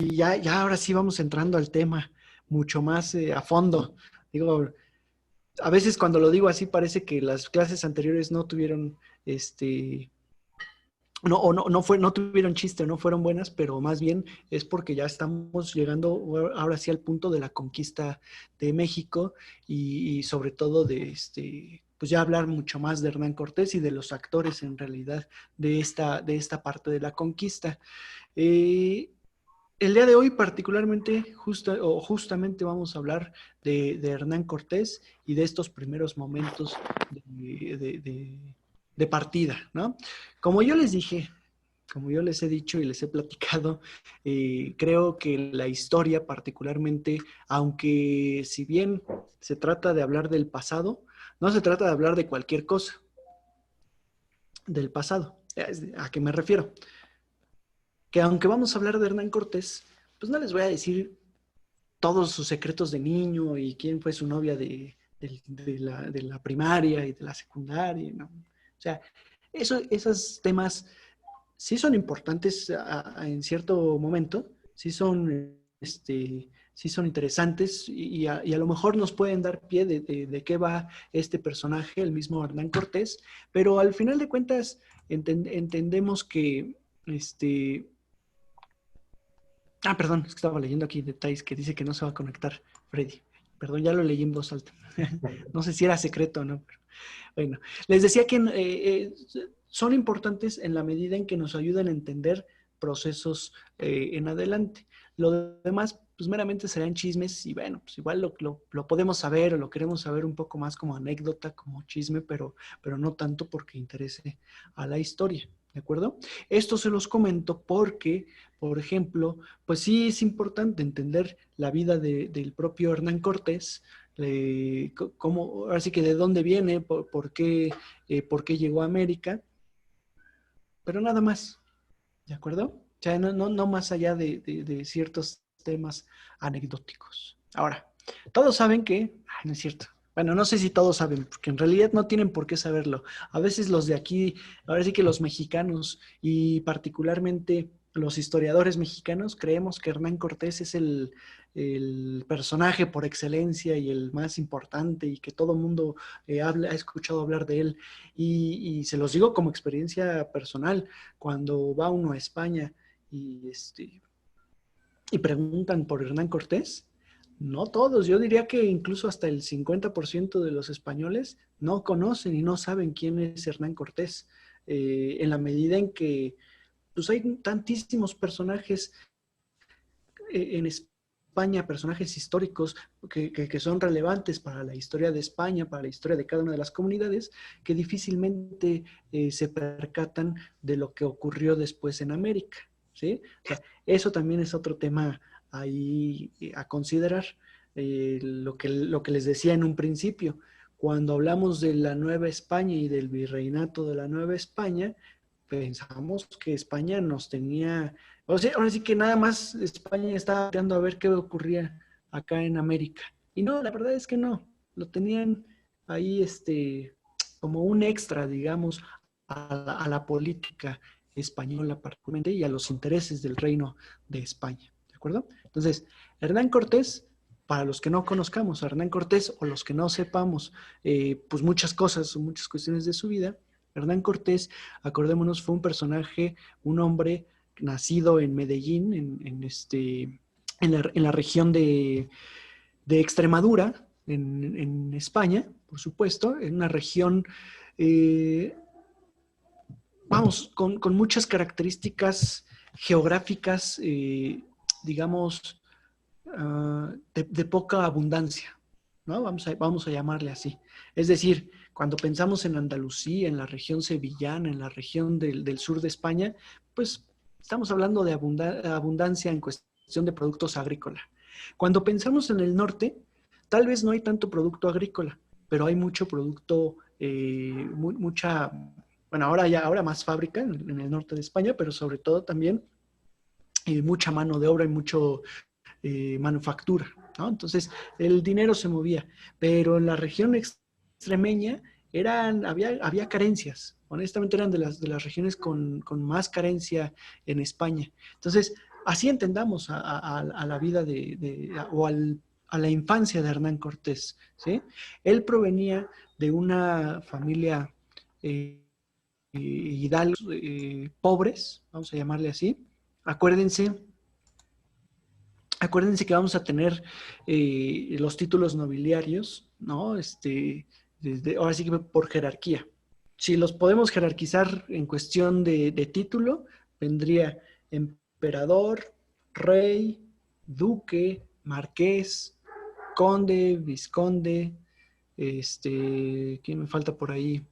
Y ya ahora sí vamos entrando al tema mucho más a fondo. Digo, a veces cuando lo digo así parece que las clases anteriores no tuvieron, no tuvieron chiste, no fueron buenas, pero más bien es porque ya estamos llegando ahora sí al punto de la conquista de México y sobre todo pues ya hablar mucho más de Hernán Cortés y de los actores en realidad de esta parte de la conquista. Eh, el día de hoy particularmente, justamente vamos a hablar de Hernán Cortés y de estos primeros momentos de partida, ¿no? Como yo les dije, como yo les he dicho y les he platicado, creo que la historia particularmente, aunque si bien se trata de hablar del pasado, no se trata de hablar de cualquier cosa del pasado. ¿A qué me refiero? Que aunque vamos a hablar de Hernán Cortés, pues no les voy a decir todos sus secretos de niño y quién fue su novia de la primaria y de la secundaria, ¿no? O sea, esos temas sí son importantes en cierto momento, sí son interesantes y a lo mejor nos pueden dar pie de qué va este personaje, el mismo Hernán Cortés, pero al final de cuentas entendemos que este, perdón, es que estaba leyendo aquí detalles que dice que no se va a conectar Freddy. Perdón, ya lo leí en voz alta. No sé si era secreto o no, pero bueno. Les decía que son importantes en la medida en que nos ayudan a entender procesos en adelante. Lo demás, pues meramente serán chismes y bueno, pues igual lo podemos saber o lo queremos saber un poco más como anécdota, como chisme, pero no tanto porque interese a la historia. ¿De acuerdo? Esto se los comento porque, por ejemplo, pues sí es importante entender la vida del propio Hernán Cortés, cómo, ahora sí que de dónde viene, por qué llegó a América, pero nada más, ¿de acuerdo? O sea, no más allá de ciertos temas anecdóticos. Ahora, todos saben que, no es cierto. Bueno, no sé si todos saben, porque en realidad no tienen por qué saberlo. A veces los de aquí, ahora sí que los mexicanos y particularmente los historiadores mexicanos creemos que Hernán Cortés es el personaje por excelencia y el más importante y que todo mundo ha escuchado hablar de él. Y se los digo como experiencia personal cuando va uno a España y preguntan por Hernán Cortés, no todos, yo diría que incluso hasta el 50% de los españoles no conocen y no saben quién es Hernán Cortés, en la medida en que pues hay tantísimos personajes en España, personajes históricos que son relevantes para la historia de España, para la historia de cada una de las comunidades, que difícilmente se percatan de lo que ocurrió después en América, ¿sí? O sea, eso también es otro tema ahí a considerar. Lo que les decía en un principio, cuando hablamos de la Nueva España y del virreinato de la Nueva España, pensamos que España nos tenía, o sea, ahora sí que nada más España estaba esperando a ver qué ocurría acá en América. Y no, la verdad es que no, lo tenían ahí como un extra, digamos, a la política española particularmente y a los intereses del reino de España, ¿de acuerdo? Entonces, Hernán Cortés, para los que no conozcamos a Hernán Cortés o los que no sepamos, pues muchas cosas o muchas cuestiones de su vida, Hernán Cortés, acordémonos, fue un personaje, un hombre nacido en Medellín, en la región de Extremadura, en España, por supuesto, en una región, eh, vamos, con muchas características geográficas, digamos, de poca abundancia, ¿no? Vamos a llamarle así. Es decir, cuando pensamos en Andalucía, en la región sevillana, en la región del sur de España, pues estamos hablando de abundancia en cuestión de productos agrícolas. Cuando pensamos en el norte, tal vez no hay tanto producto agrícola, pero hay mucho producto, mucha, bueno, ahora más fábrica en el norte de España, pero sobre todo también mucha mano de obra y mucho manufactura, ¿no? Entonces, el dinero se movía, pero en la región extremeña había carencias, honestamente eran de las regiones con más carencia en España. Entonces, así entendamos a la vida a la infancia de Hernán Cortés, ¿sí? Él provenía de una familia hidalgos pobres, vamos a llamarle así. Acuérdense, acuérdense que vamos a tener los títulos nobiliarios, ¿no? Ahora sí que por jerarquía. Si los podemos jerarquizar en cuestión de título, vendría emperador, rey, duque, marqués, conde, vizconde, ¿quién me falta por ahí?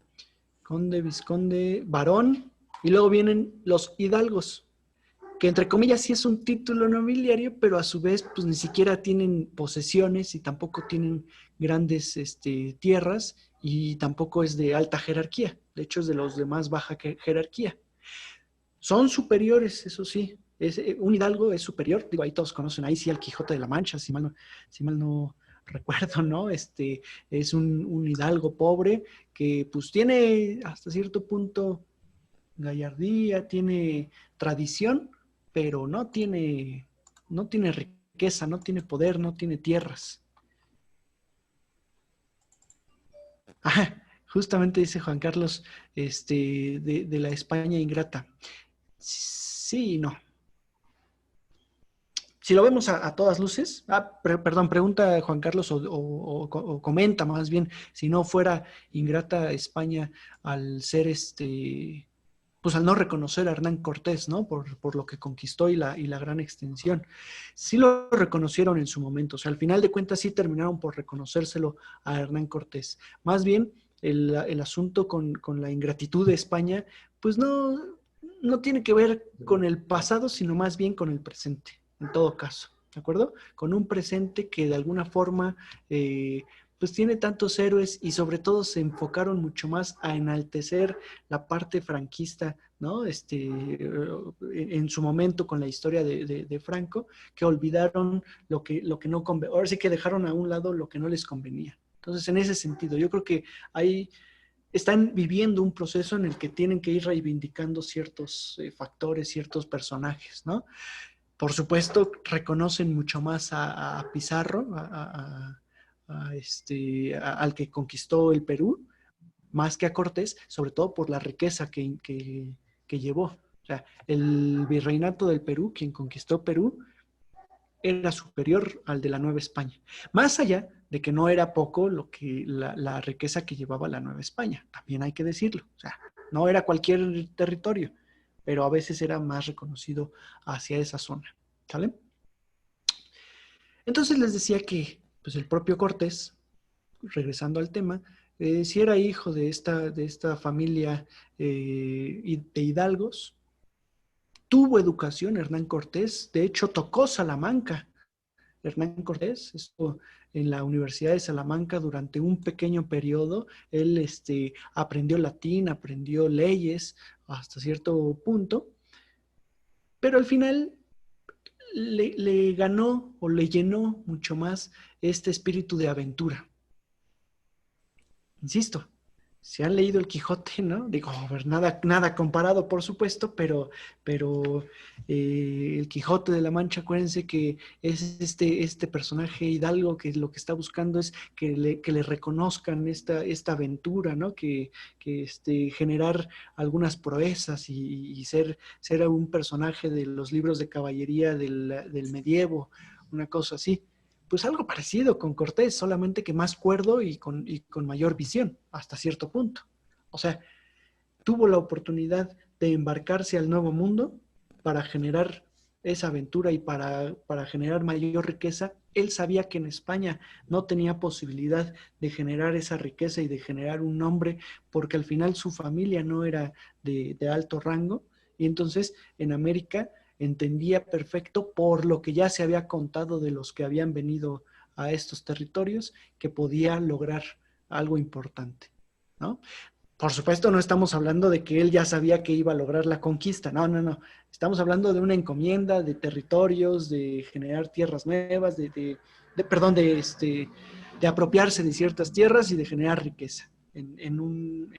Conde, vizconde, varón, y luego vienen los hidalgos, que entre comillas sí es un título nobiliario, pero a su vez pues ni siquiera tienen posesiones y tampoco tienen grandes tierras y tampoco es de alta jerarquía, de hecho es de los de más baja jerarquía. Son superiores, eso sí, un hidalgo es superior, digo, ahí todos conocen, ahí sí al Quijote de la Mancha, si mal no recuerdo, ¿no? Es un hidalgo pobre que pues tiene hasta cierto punto gallardía, tiene tradición, pero no tiene riqueza, no tiene poder, no tiene tierras. Ajá, justamente dice Juan Carlos, de la España ingrata. Sí y no. Si lo vemos a todas luces, perdón, pregunta Juan Carlos o comenta más bien, si no fuera ingrata España al ser pues al no reconocer a Hernán Cortés, ¿no? Por lo que conquistó y la gran extensión. Sí lo reconocieron en su momento, o sea, al final de cuentas sí terminaron por reconocérselo a Hernán Cortés. Más bien, el asunto con la ingratitud de España, pues no tiene que ver con el pasado, sino más bien con el presente, en todo caso, ¿de acuerdo? Con un presente que de alguna forma pues tiene tantos héroes y sobre todo se enfocaron mucho más a enaltecer la parte franquista, ¿no? En su momento con la historia de Franco, que olvidaron lo que no convenía, ahora sí que dejaron a un lado lo que no les convenía. Entonces, en ese sentido, yo creo que ahí están viviendo un proceso en el que tienen que ir reivindicando ciertos factores, ciertos personajes, ¿no? Por supuesto, reconocen mucho más a Pizarro, al que conquistó el Perú, más que a Cortés, sobre todo por la riqueza que llevó. O sea, el virreinato del Perú, quien conquistó Perú, era superior al de la Nueva España. Más allá de que no era poco la riqueza que llevaba la Nueva España, también hay que decirlo. O sea, no era cualquier territorio, pero a veces era más reconocido hacia esa zona. ¿Sale? Entonces les decía que pues el propio Cortés, regresando al tema, si era hijo de esta familia de hidalgos, tuvo educación Hernán Cortés, de hecho tocó Salamanca. Hernán Cortés estuvo en la Universidad de Salamanca durante un pequeño periodo. Él aprendió latín, aprendió leyes hasta cierto punto, pero al final le ganó o le llenó mucho más este espíritu de aventura. Insisto, si han leído el Quijote, ¿no? Digo, a ver, nada comparado, por supuesto, pero el Quijote de la Mancha, acuérdense que es este personaje hidalgo que lo que está buscando es que le reconozcan esta aventura, ¿no? Generar algunas proezas y ser un personaje de los libros de caballería del medievo, una cosa así. Pues algo parecido con Cortés, solamente que más cuerdo y con mayor visión, hasta cierto punto. O sea, tuvo la oportunidad de embarcarse al nuevo mundo para generar esa aventura y para generar mayor riqueza. Él sabía que en España no tenía posibilidad de generar esa riqueza y de generar un nombre, porque al final su familia no era de alto rango, y entonces en América entendía perfecto por lo que ya se había contado de los que habían venido a estos territorios, que podía lograr algo importante, ¿no? Por supuesto, no estamos hablando de que él ya sabía que iba a lograr la conquista, no. Estamos hablando de una encomienda, de territorios, de generar tierras nuevas, perdón, de apropiarse de ciertas tierras y de generar riqueza en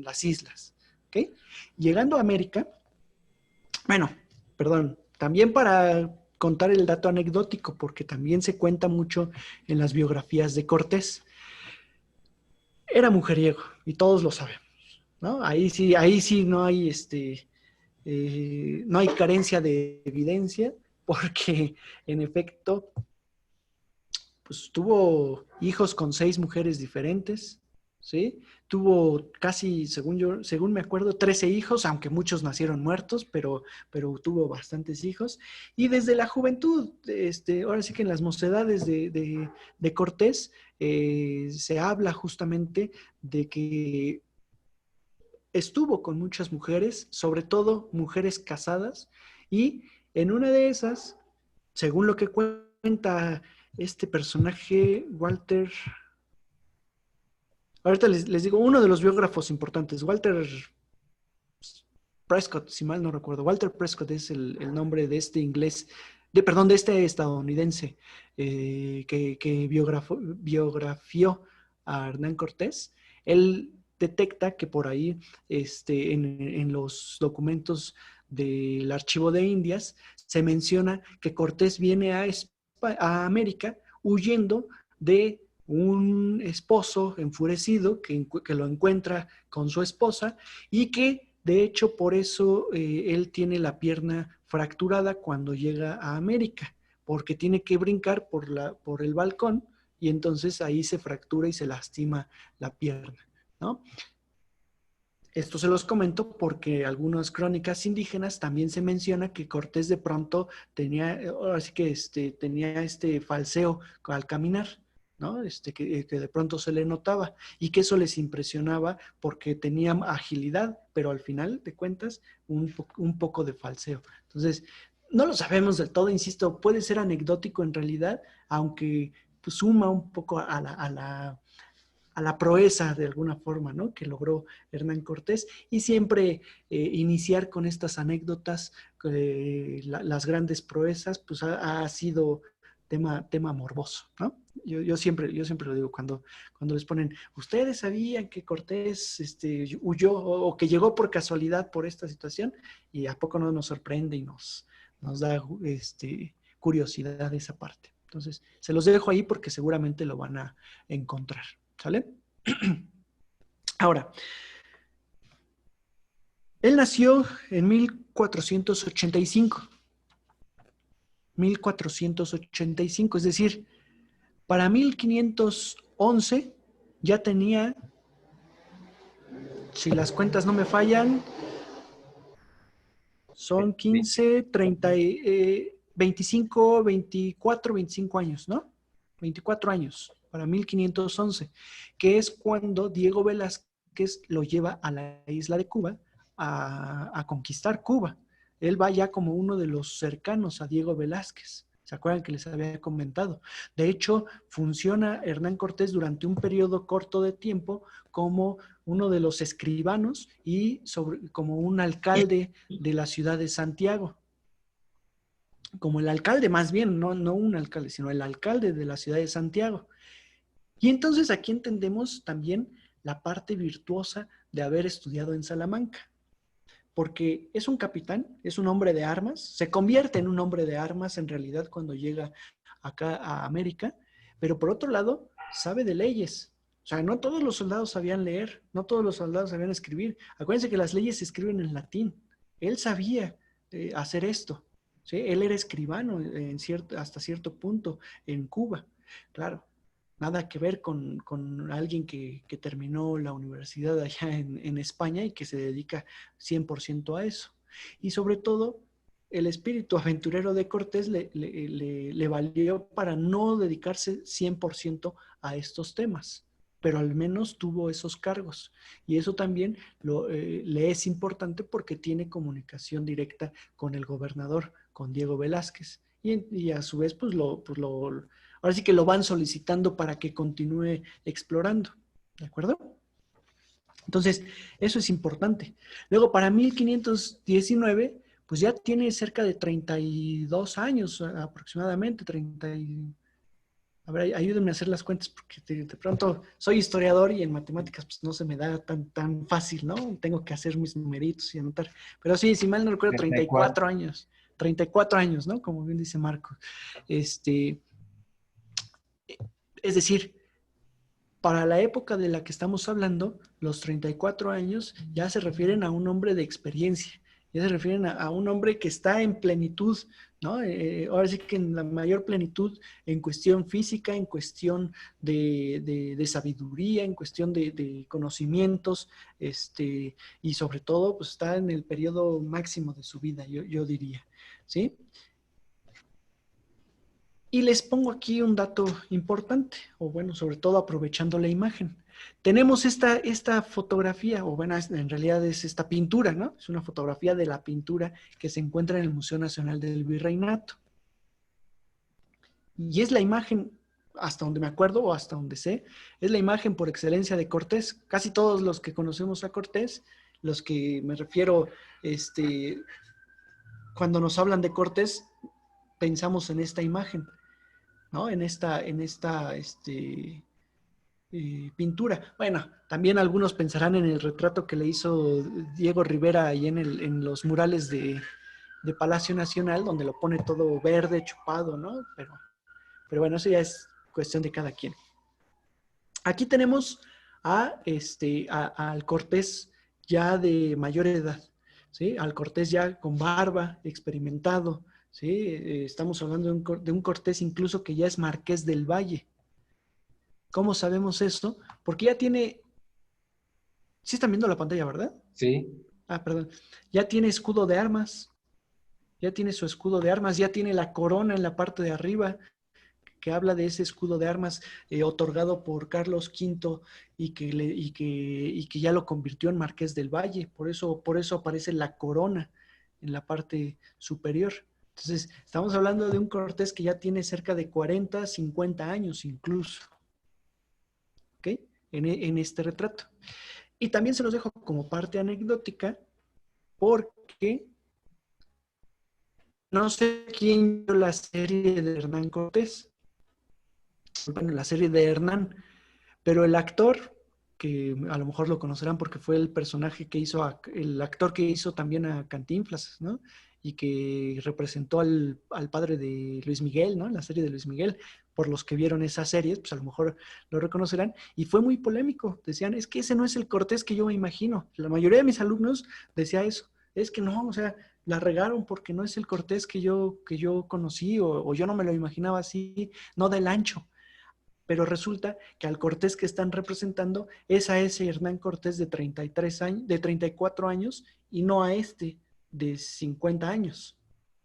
las islas. ¿Okay? Llegando a América, bueno, perdón, También para contar el dato anecdótico, porque también se cuenta mucho en las biografías de Cortés. Era mujeriego y todos lo sabemos, ¿no? Ahí sí no hay no hay carencia de evidencia, porque en efecto, pues tuvo hijos con 6 mujeres diferentes, ¿sí? Tuvo casi, según me acuerdo, 13 hijos, aunque muchos nacieron muertos, pero tuvo bastantes hijos. Y desde la juventud, ahora sí que en las mocedades de Cortés, se habla justamente de que estuvo con muchas mujeres, sobre todo mujeres casadas, y en una de esas, según lo que cuenta este personaje, Walter, ahorita les digo, uno de los biógrafos importantes, Walter Prescott, si mal no recuerdo, Walter Prescott es el nombre de este inglés, perdón, de este estadounidense que biografió a Hernán Cortés. Él detecta que por ahí, en los documentos del Archivo de Indias, se menciona que Cortés viene a América huyendo de un esposo enfurecido que lo encuentra con su esposa y que de hecho por eso él tiene la pierna fracturada cuando llega a América, porque tiene que brincar por el balcón y entonces ahí se fractura y se lastima la pierna, ¿no? Esto se los comento porque algunas crónicas indígenas también se menciona que Cortés de pronto tenía, ahora sí que tenía este falseo al caminar, ¿no? Que de pronto se le notaba y que eso les impresionaba porque tenía agilidad, pero al final de cuentas un poco de falseo. Entonces, no lo sabemos del todo, insisto, puede ser anecdótico en realidad, aunque pues, suma un poco a la proeza de alguna forma, ¿no? Que logró Hernán Cortés y siempre iniciar con estas anécdotas, las grandes proezas, pues ha sido tema morboso, ¿no? Yo siempre lo digo cuando les ponen, ¿ustedes sabían que Cortés huyó o que llegó por casualidad por esta situación? Y a poco no nos sorprende y nos da curiosidad esa parte. Entonces, se los dejo ahí porque seguramente lo van a encontrar. ¿Sale? Ahora, él nació en 1485. 1485, es decir, para 1511 ya tenía, si las cuentas no me fallan, son 15, 30, 25, 24, 25 años, ¿no? 24 años para 1511, que es cuando Diego Velázquez lo lleva a la isla de Cuba a conquistar Cuba. Él va ya como uno de los cercanos a Diego Velázquez. ¿Se acuerdan que les había comentado? De hecho, funciona Hernán Cortés durante un periodo corto de tiempo como uno de los escribanos y como un alcalde de la ciudad de Santiago. Como el alcalde más bien, no un alcalde, sino el alcalde de la ciudad de Santiago. Y entonces aquí entendemos también la parte virtuosa de haber estudiado en Salamanca, porque es un capitán, es un hombre de armas, se convierte en un hombre de armas en realidad cuando llega acá a América, pero por otro lado sabe de leyes. O sea, no todos los soldados sabían leer, no todos los soldados sabían escribir. Acuérdense que las leyes se escriben en latín. Él sabía hacer esto. ¿Sí? Él era escribano hasta cierto punto en Cuba. Claro, nada que ver con alguien que terminó la universidad allá en España y que se dedica 100% a eso. Y sobre todo, el espíritu aventurero de Cortés le valió para no dedicarse 100% a estos temas, pero al menos tuvo esos cargos. Y eso también le es importante porque tiene comunicación directa con el gobernador, con Diego Velázquez. Y a su vez, ahora sí que lo van solicitando para que continúe explorando. ¿De acuerdo? Entonces, eso es importante. Luego, para 1519, pues ya tiene cerca de 32 años aproximadamente, 30 y... A ver, ayúdenme a hacer las cuentas porque de pronto soy historiador y en matemáticas pues no se me da tan fácil, ¿no? Tengo que hacer mis numeritos y anotar. Pero sí, si mal no recuerdo, 34. 34 años. 34 años, ¿no? Como bien dice Marco. Es decir, para la época de la que estamos hablando, los 34 años ya se refieren a un hombre de experiencia, ya se refieren a un hombre que está en plenitud, ¿no? Ahora sí que en la mayor plenitud en cuestión física, en cuestión de sabiduría, en cuestión de conocimientos, y sobre todo, pues está en el periodo máximo de su vida, yo diría, ¿sí? Y les pongo aquí un dato importante, o bueno, sobre todo aprovechando la imagen. Tenemos esta fotografía, o bueno, en realidad es esta pintura, ¿no? Es una fotografía de la pintura que se encuentra en el Museo Nacional del Virreinato. Y es la imagen, hasta donde me acuerdo o hasta donde sé, es la imagen por excelencia de Cortés. Casi todos los que conocemos a Cortés, los que me refiero, cuando nos hablan de Cortés, pensamos en esta imagen, ¿no? En esta pintura. Bueno, también algunos pensarán en el retrato que le hizo Diego Rivera ahí en los murales de Palacio Nacional, donde lo pone todo verde, chupado, ¿no? Pero bueno, eso ya es cuestión de cada quien. Aquí tenemos al Cortés ya de mayor edad, ¿sí? Al Cortés ya con barba, experimentado, ¿sí? Estamos hablando de un Cortés incluso que ya es Marqués del Valle. ¿Cómo sabemos esto? Porque ya tiene... ¿Sí están viendo la pantalla, verdad? Sí. Ah, perdón. Ya tiene escudo de armas. Ya tiene su escudo de armas. Ya tiene la corona en la parte de arriba que habla de ese escudo de armas otorgado por Carlos V y que ya lo convirtió en Marqués del Valle. Por eso aparece la corona en la parte superior. Entonces, estamos hablando de un Cortés que ya tiene cerca de 40, 50 años incluso. ¿Ok? En este retrato. Y también se los dejo como parte anecdótica porque no sé quién vio la serie de Hernán Cortés, bueno, la serie de Hernán, pero el actor, que a lo mejor lo conocerán porque fue el personaje que hizo, el actor que hizo también a Cantinflas, ¿no? Y que representó al padre de Luis Miguel, ¿no? La serie de Luis Miguel, por los que vieron esa serie, pues a lo mejor lo reconocerán, y fue muy polémico. Decían, es que ese no es el Cortés que yo me imagino. La mayoría de mis alumnos decía eso, es que no, o sea, la regaron porque no es el Cortés que yo conocí, o yo no me lo imaginaba así, no del ancho. Pero resulta que al Cortés que están representando es a ese Hernán Cortés de 33 años, de 34 años y no a este de 50 años.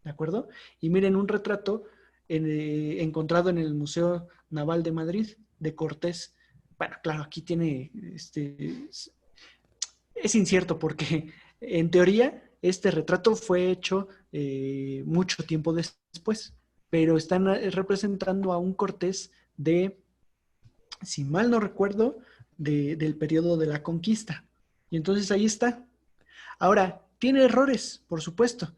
¿De acuerdo? Y miren un retrato encontrado en el Museo Naval de Madrid de Cortés. Bueno, claro, aquí tiene, es incierto porque en teoría este retrato fue hecho mucho tiempo después, pero están representando a un Cortés de, si mal no recuerdo, del periodo de la conquista. Y entonces ahí está. Ahora, tiene errores, por supuesto,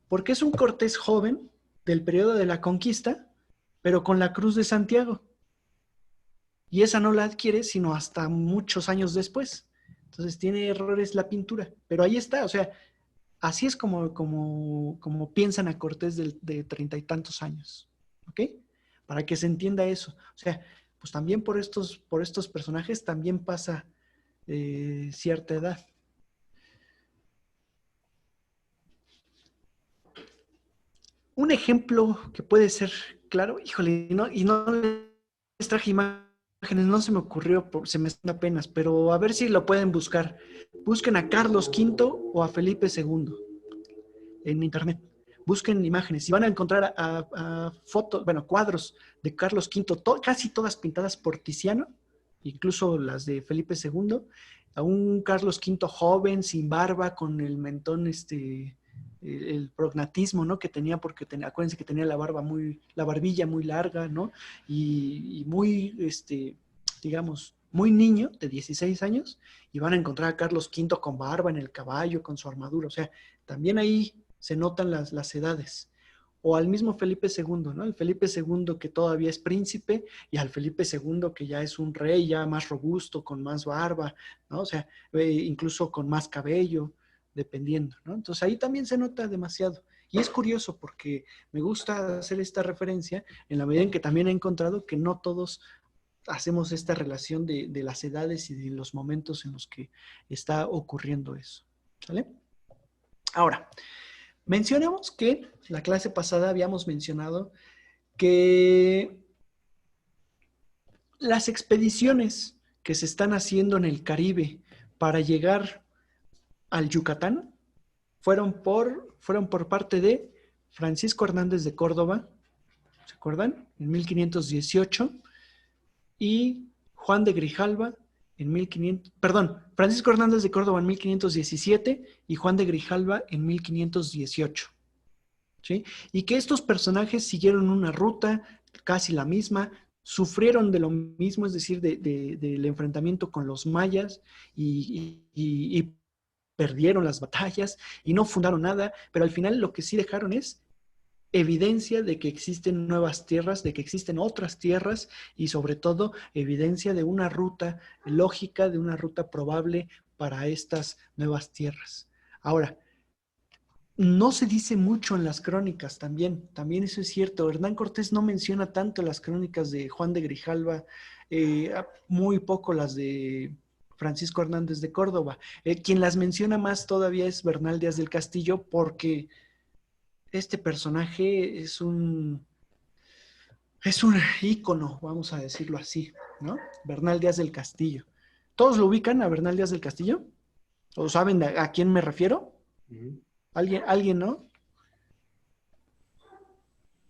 porque es un Cortés joven del periodo de la conquista, pero con la Cruz de Santiago. Y esa no la adquiere sino hasta muchos años después. Entonces tiene errores la pintura, pero ahí está, o sea, así es como piensan a Cortés de 30 y tantos años, ¿ok? Para que se entienda eso. O sea, pues también por estos personajes también pasa cierta edad. Un ejemplo que puede ser claro, híjole, y no les traje imágenes, no se me ocurrió, se me están apenas, pero a ver si lo pueden buscar. Busquen a Carlos V o a Felipe II en internet. Busquen imágenes y van a encontrar a fotos, bueno, cuadros de Carlos V, casi todas pintadas por Tiziano, incluso las de Felipe II, a un Carlos V joven, sin barba, con el mentón, el prognatismo, ¿no? Que tenía, porque acuérdense que tenía la barbilla muy larga, ¿no? Y muy, digamos, muy niño, de 16 años, y van a encontrar a Carlos V con barba en el caballo, con su armadura, o sea, también ahí se notan las edades. O al mismo Felipe II, ¿no? El Felipe II que todavía es príncipe y al Felipe II que ya es un rey, ya más robusto, con más barba, ¿no? O sea, incluso con más cabello, dependiendo, ¿no? Entonces ahí también se nota demasiado. Y es curioso porque me gusta hacer esta referencia en la medida en que también he encontrado que no todos hacemos esta relación de las edades y de los momentos en los que está ocurriendo eso. ¿Sale? Ahora, mencionemos que la clase pasada habíamos mencionado que las expediciones que se están haciendo en el Caribe para llegar al Yucatán fueron por parte de Francisco Hernández de Córdoba, ¿se acuerdan? En 1518, y Juan de Grijalva en 1500, perdón, Francisco Hernández de Córdoba en 1517 y Juan de Grijalva en 1518. ¿Sí? Y que estos personajes siguieron una ruta casi la misma, sufrieron de lo mismo, es decir, del enfrentamiento con los mayas y perdieron las batallas y no fundaron nada, pero al final lo que sí dejaron es evidencia de que existen nuevas tierras, de que existen otras tierras y sobre todo evidencia de una ruta lógica, de una ruta probable para estas nuevas tierras. Ahora, no se dice mucho en las crónicas también eso es cierto. Hernán Cortés no menciona tanto las crónicas de Juan de Grijalva, muy poco las de Francisco Hernández de Córdoba. Quien las menciona más todavía es Bernal Díaz del Castillo, porque este personaje es un ícono, vamos a decirlo así, ¿no? Bernal Díaz del Castillo. ¿Todos lo ubican a Bernal Díaz del Castillo? ¿O saben a quién me refiero? ¿Alguien, no?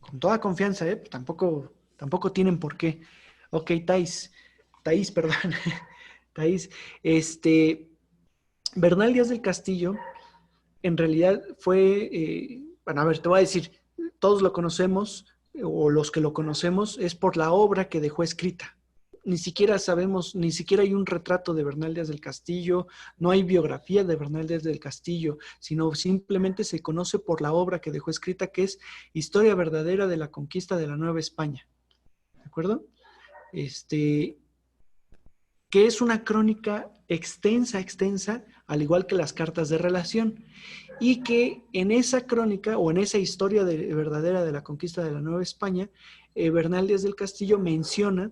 Con toda confianza, ¿eh? Tampoco tienen por qué. Ok, Thais, perdón. Thais, Bernal Díaz del Castillo, en realidad fue, bueno, a ver, te voy a decir, todos lo conocemos, o los que lo conocemos, es por la obra que dejó escrita. Ni siquiera sabemos, ni siquiera hay un retrato de Bernal Díaz del Castillo, no hay biografía de Bernal Díaz del Castillo, sino simplemente se conoce por la obra que dejó escrita, que es Historia verdadera de la conquista de la Nueva España. ¿De acuerdo? Que es una crónica extensa, al igual que las cartas de relación, y que en esa crónica o en esa historia verdadera de la conquista de la Nueva España, Bernal Díaz del Castillo menciona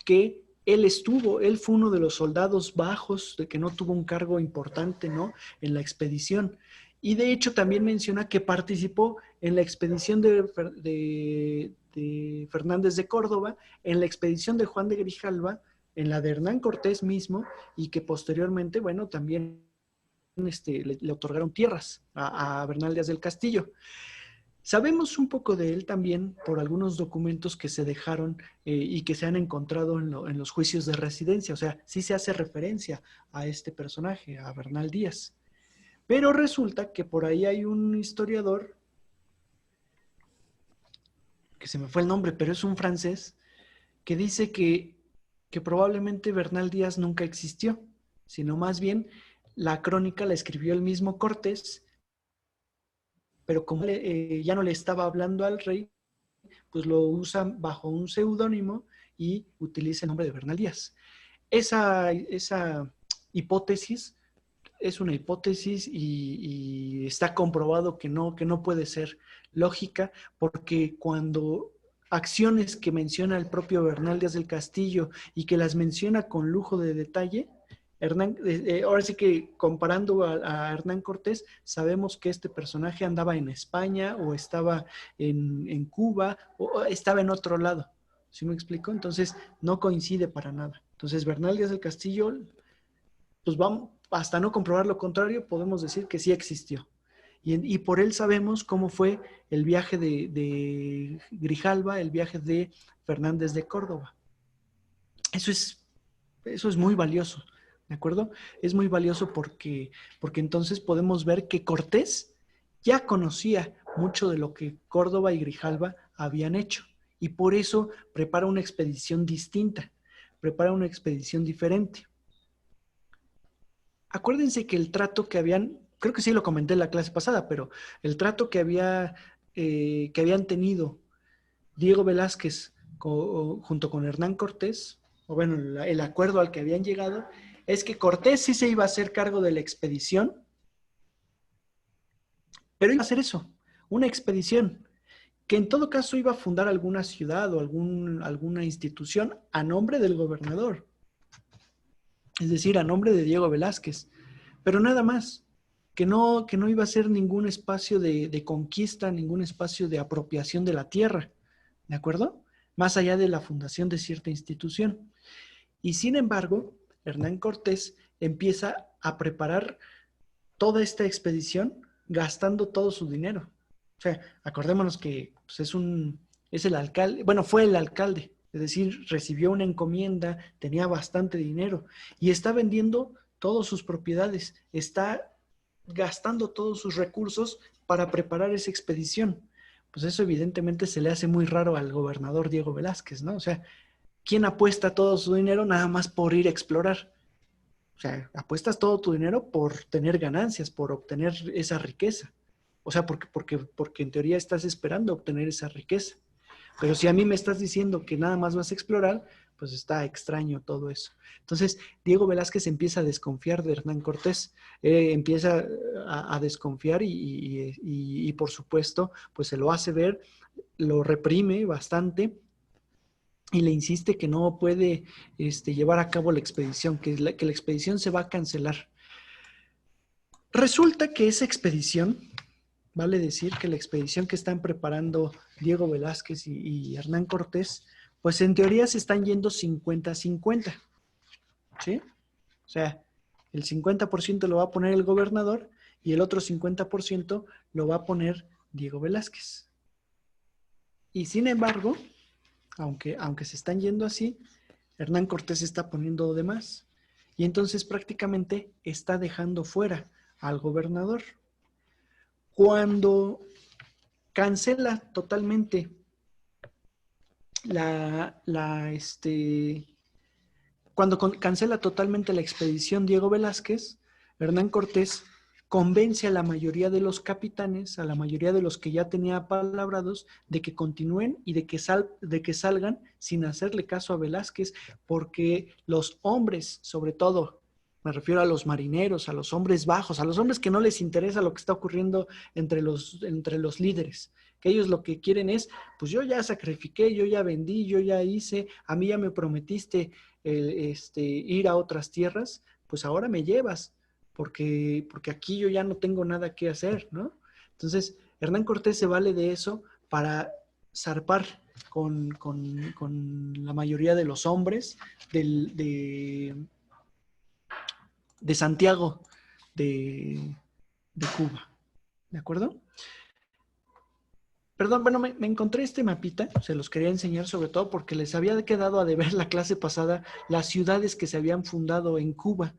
que él fue uno de los soldados bajos, de que no tuvo un cargo importante, ¿no?, en la expedición. Y de hecho también menciona que participó en la expedición de Fernández de Córdoba, en la expedición de Juan de Grijalva, en la de Hernán Cortés mismo, y que posteriormente, bueno, también le otorgaron tierras a Bernal Díaz del Castillo. Sabemos un poco de él también por algunos documentos que se dejaron y que se han encontrado en los juicios de residencia. O sea, sí se hace referencia a este personaje, a Bernal Díaz. Pero resulta que por ahí hay un historiador, que se me fue el nombre, pero es un francés, que dice que probablemente Bernal Díaz nunca existió, sino más bien la crónica la escribió el mismo Cortés, pero como ya no le estaba hablando al rey, pues lo usan bajo un seudónimo y utiliza el nombre de Bernal Díaz. Esa hipótesis es una hipótesis y está comprobado que no puede ser lógica, porque cuando acciones que menciona el propio Bernal Díaz del Castillo y que las menciona con lujo de detalle, ahora sí que comparando a Hernán Cortés, sabemos que este personaje andaba en España o estaba en Cuba o estaba en otro lado. ¿Sí me explico? Entonces no coincide para nada. Entonces Bernal Díaz del Castillo, pues vamos, hasta no comprobar lo contrario, podemos decir que sí existió. Y por él sabemos cómo fue el viaje de Grijalva, el viaje de Fernández de Córdoba. Eso es muy valioso, ¿de acuerdo? Es muy valioso porque entonces podemos ver que Cortés ya conocía mucho de lo que Córdoba y Grijalva habían hecho, y por eso prepara una expedición distinta, prepara una expedición diferente. Acuérdense que el trato que habían, creo que sí lo comenté en la clase pasada, pero el trato que habían tenido Diego Velázquez junto con Hernán Cortés, o bueno, el acuerdo al que habían llegado, es que Cortés sí se iba a hacer cargo de la expedición, pero iba a hacer eso, una expedición que en todo caso iba a fundar alguna ciudad o alguna institución a nombre del gobernador, es decir, a nombre de Diego Velázquez, pero nada más, que no iba a ser ningún espacio de conquista, ningún espacio de apropiación de la tierra, ¿de acuerdo? Más allá de la fundación de cierta institución. Y sin embargo, Hernán Cortés empieza a preparar toda esta expedición gastando todo su dinero. O sea, acordémonos que pues, es el alcalde, bueno, fue el alcalde, es decir, recibió una encomienda, tenía bastante dinero y está vendiendo todas sus propiedades, está gastando todos sus recursos para preparar esa expedición. Pues eso evidentemente se le hace muy raro al gobernador Diego Velázquez, ¿no? O sea, ¿quién apuesta todo su dinero nada más por ir a explorar? O sea, apuestas todo tu dinero por tener ganancias, por obtener esa riqueza. O sea, porque en teoría estás esperando obtener esa riqueza. Pero si a mí me estás diciendo que nada más vas a explorar, pues está extraño todo eso. Entonces, Diego Velázquez empieza a desconfiar de Hernán Cortés, empieza a desconfiar y por supuesto, pues se lo hace ver, lo reprime bastante y le insiste que no puede llevar a cabo la expedición, que la expedición se va a cancelar. Resulta que esa expedición, vale decir que la expedición que están preparando Diego Velázquez y Hernán Cortés, pues en teoría se están yendo 50-50, ¿sí? O sea, el 50% lo va a poner el gobernador y el otro 50% lo va a poner Diego Velázquez. Y sin embargo, aunque se están yendo así, Hernán Cortés está poniendo de más. Y entonces prácticamente está dejando fuera al gobernador. Cuando cancela totalmente cuando cancela totalmente la expedición Diego Velázquez, Hernán Cortés convence a la mayoría de los capitanes, a la mayoría de los que ya tenía apalabrados, de que continúen y de que salgan sin hacerle caso a Velázquez, porque los hombres, sobre todo, me refiero a los marineros, a los hombres bajos, a los hombres que no les interesa lo que está ocurriendo entre los líderes, que ellos lo que quieren es, pues yo ya sacrifiqué, yo ya vendí, yo ya hice, a mí ya me prometiste ir a otras tierras, pues ahora me llevas, porque aquí yo ya no tengo nada que hacer, ¿no? Entonces, Hernán Cortés se vale de eso para zarpar con la mayoría de los hombres de Santiago de Cuba, ¿de acuerdo? Perdón, bueno, me encontré este mapita, se los quería enseñar sobre todo porque les había quedado a deber la clase pasada las ciudades que se habían fundado en Cuba,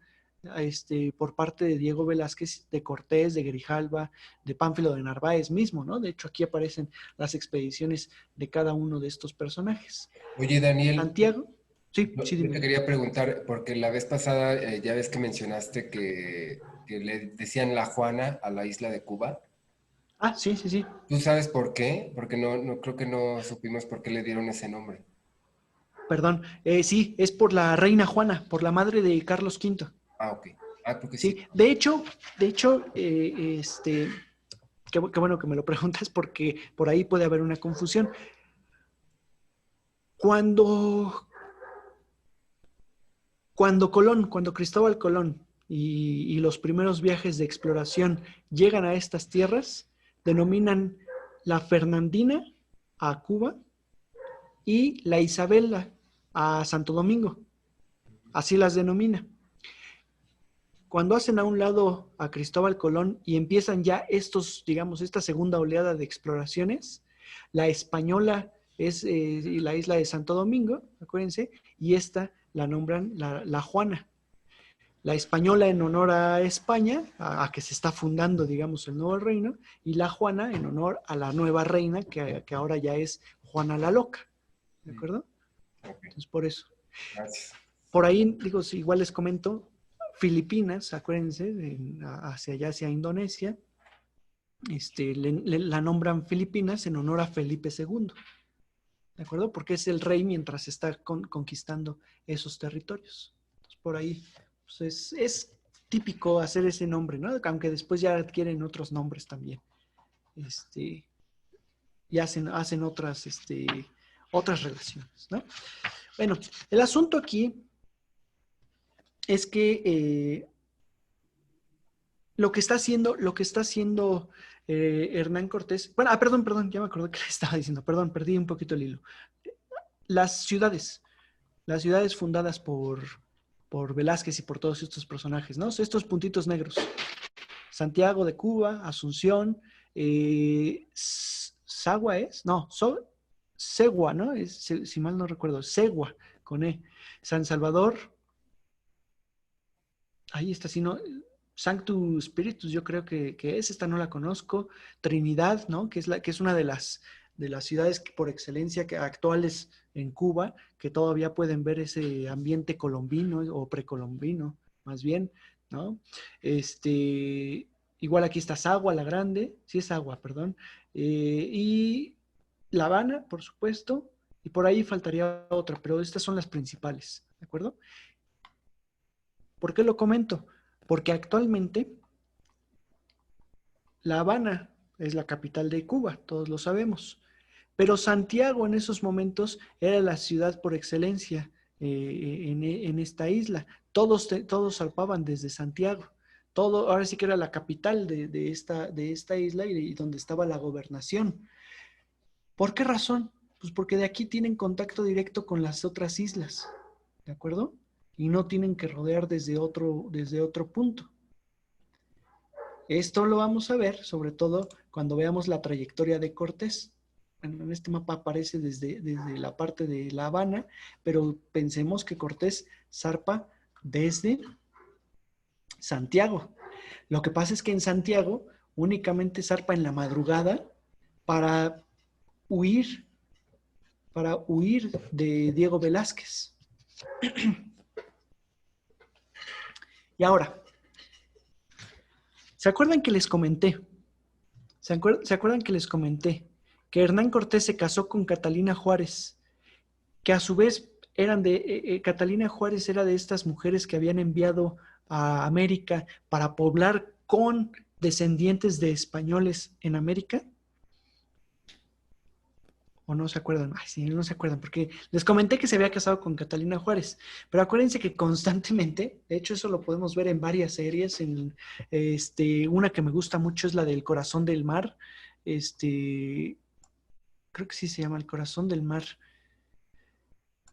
por parte de Diego Velázquez, de Cortés, de Grijalva, de Pánfilo de Narváez mismo, ¿no? De hecho, aquí aparecen las expediciones de cada uno de estos personajes. Oye, Daniel, Santiago, sí, sí, yo te dime. quería preguntar, porque la vez pasada ya ves que mencionaste que le decían la Juana a la isla de Cuba. Ah, sí, sí, sí. ¿Tú sabes por qué? Porque no creo que no supimos por qué le dieron ese nombre. Perdón. Sí, es por la reina Juana, por la madre de Carlos V. Ah, ok. Ah, creo que sí. Sí, de hecho, qué bueno que me lo preguntas porque por ahí puede haber una confusión. Cuando, cuando Cristóbal Colón y los primeros viajes de exploración llegan a estas tierras, denominan la Fernandina a Cuba y la Isabela a Santo Domingo. Así las denomina. Cuando hacen a un lado a Cristóbal Colón y empiezan ya esta segunda oleada de exploraciones, la española es la isla de Santo Domingo, acuérdense, y esta la nombran la Juana. La española en honor a España, a que se está fundando, digamos, el nuevo reino, y la Juana en honor a la nueva reina, que ahora ya es Juana la Loca, ¿de acuerdo? Ok, Entonces, por eso. gracias. Por ahí, digo, si igual les comento, Filipinas, acuérdense, hacia allá, hacia Indonesia, la nombran Filipinas en honor a Felipe II, ¿de acuerdo? Porque es el rey mientras está conquistando esos territorios. Entonces, por ahí pues es típico hacer ese nombre, ¿no? Aunque después ya adquieren otros nombres también. y hacen otras relaciones, ¿no? Bueno, el asunto aquí es que lo que está haciendo Hernán Cortés, bueno, perdón, ya me acordé que le estaba diciendo, perdón, perdí un poquito el hilo. Las ciudades fundadas por Velázquez y por todos estos personajes, ¿no? Estos puntitos negros. Santiago de Cuba, Asunción, Sagua es, no, Segua, ¿no? Si mal no recuerdo, Segua, con E. San Salvador, ahí está, si no, Sanctus Spiritus, yo creo que es, esta no la conozco. Trinidad, ¿no? Que es una de las ciudades por excelencia actuales en Cuba, que todavía pueden ver ese ambiente colombino o precolombino, más bien, ¿no? Igual aquí está Sagua la Grande, sí es Agua, perdón, y La Habana, por supuesto, y por ahí faltaría otra, pero estas son las principales, ¿de acuerdo? ¿Por qué lo comento? Porque actualmente La Habana es la capital de Cuba, todos lo sabemos. Pero Santiago en esos momentos era la ciudad por excelencia en esta isla. Todos zarpaban desde Santiago. Ahora sí que era la capital de esta isla y donde estaba la gobernación. ¿Por qué razón? Pues porque de aquí tienen contacto directo con las otras islas, ¿de acuerdo? Y no tienen que rodear desde otro punto. Esto lo vamos a ver, sobre todo cuando veamos la trayectoria de Cortés. En este mapa aparece desde la parte de La Habana, pero pensemos que Cortés zarpa desde Santiago. Lo que pasa es que en Santiago únicamente zarpa en la madrugada para huir, de Diego Velázquez. Y ahora, ¿se acuerdan que les comenté? ¿Se acuerdan que les comenté que Hernán Cortés se casó con Catalina Juárez, que a su vez Catalina Juárez era de estas mujeres que habían enviado a América para poblar con descendientes de españoles en América? ¿O no se acuerdan? Ay, sí, no se acuerdan, porque les comenté que se había casado con Catalina Juárez, pero acuérdense que constantemente, de hecho eso lo podemos ver en varias series, una que me gusta mucho es la del Corazón del Mar, creo que sí se llama El Corazón del Mar.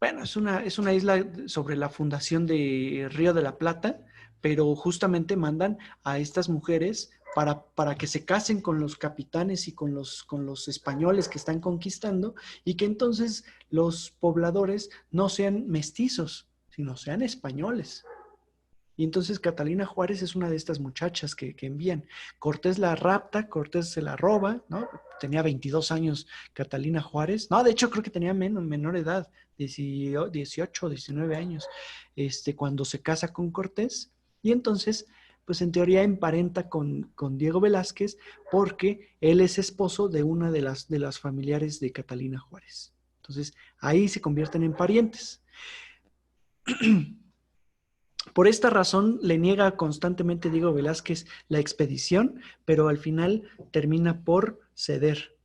Bueno, es una isla sobre la fundación de Río de la Plata, pero justamente mandan a estas mujeres para que se casen con los capitanes y con los españoles que están conquistando y que entonces los pobladores no sean mestizos, sino sean españoles. Y entonces Catalina Juárez es una de estas muchachas que envían. Cortés la rapta, Cortés se la roba, ¿no? Tenía 22 años Catalina Juárez. No, de hecho creo que tenía menor edad, 18 o 19 años, cuando se casa con Cortés. Y entonces, pues en teoría emparenta con Diego Velázquez porque él es esposo de una de las familiares de Catalina Juárez. Entonces, ahí se convierten en parientes. Por esta razón le niega constantemente Diego Velázquez la expedición, pero al final termina por ceder.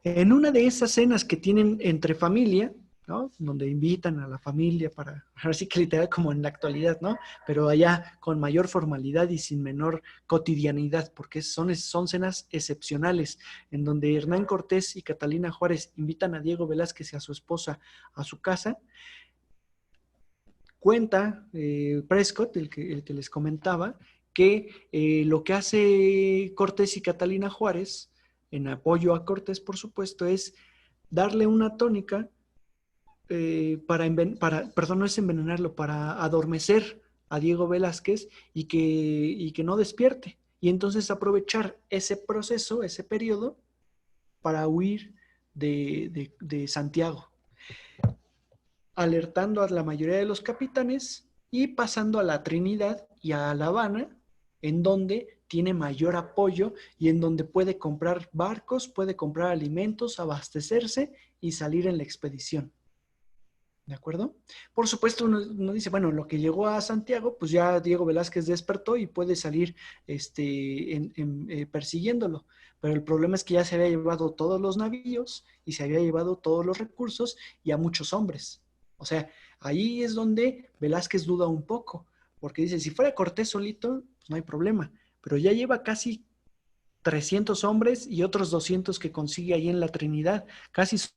En una de esas cenas que tienen entre familia, ¿no? Donde invitan a la familia para, así que literal como en la actualidad, ¿no? Pero allá con mayor formalidad y sin menor cotidianidad, porque son cenas excepcionales, en donde Hernán Cortés y Catalina Juárez invitan a Diego Velázquez y a su esposa a su casa. Cuenta Prescott, el que les comentaba, que lo que hace Cortés y Catalina Juárez, en apoyo a Cortés, por supuesto, es darle una tónica perdón, no es envenenarlo, para adormecer a Diego Velázquez y que no despierte. Y entonces aprovechar ese proceso, ese periodo, para huir de Santiago, alertando a la mayoría de los capitanes y pasando a la Trinidad y a La Habana, en donde tiene mayor apoyo y en donde puede comprar barcos, puede comprar alimentos, abastecerse y salir en la expedición. ¿De acuerdo? Por supuesto, uno dice, bueno, lo que llegó a Santiago, pues ya Diego Velázquez despertó y puede salir persiguiéndolo. Pero el problema es que ya se había llevado todos los navíos y se había llevado todos los recursos y a muchos hombres. O sea, ahí es donde Velázquez duda un poco, porque dice, si fuera Cortés solito, pues no hay problema. Pero ya lleva casi 300 hombres y otros 200 que consigue ahí en la Trinidad. Casi son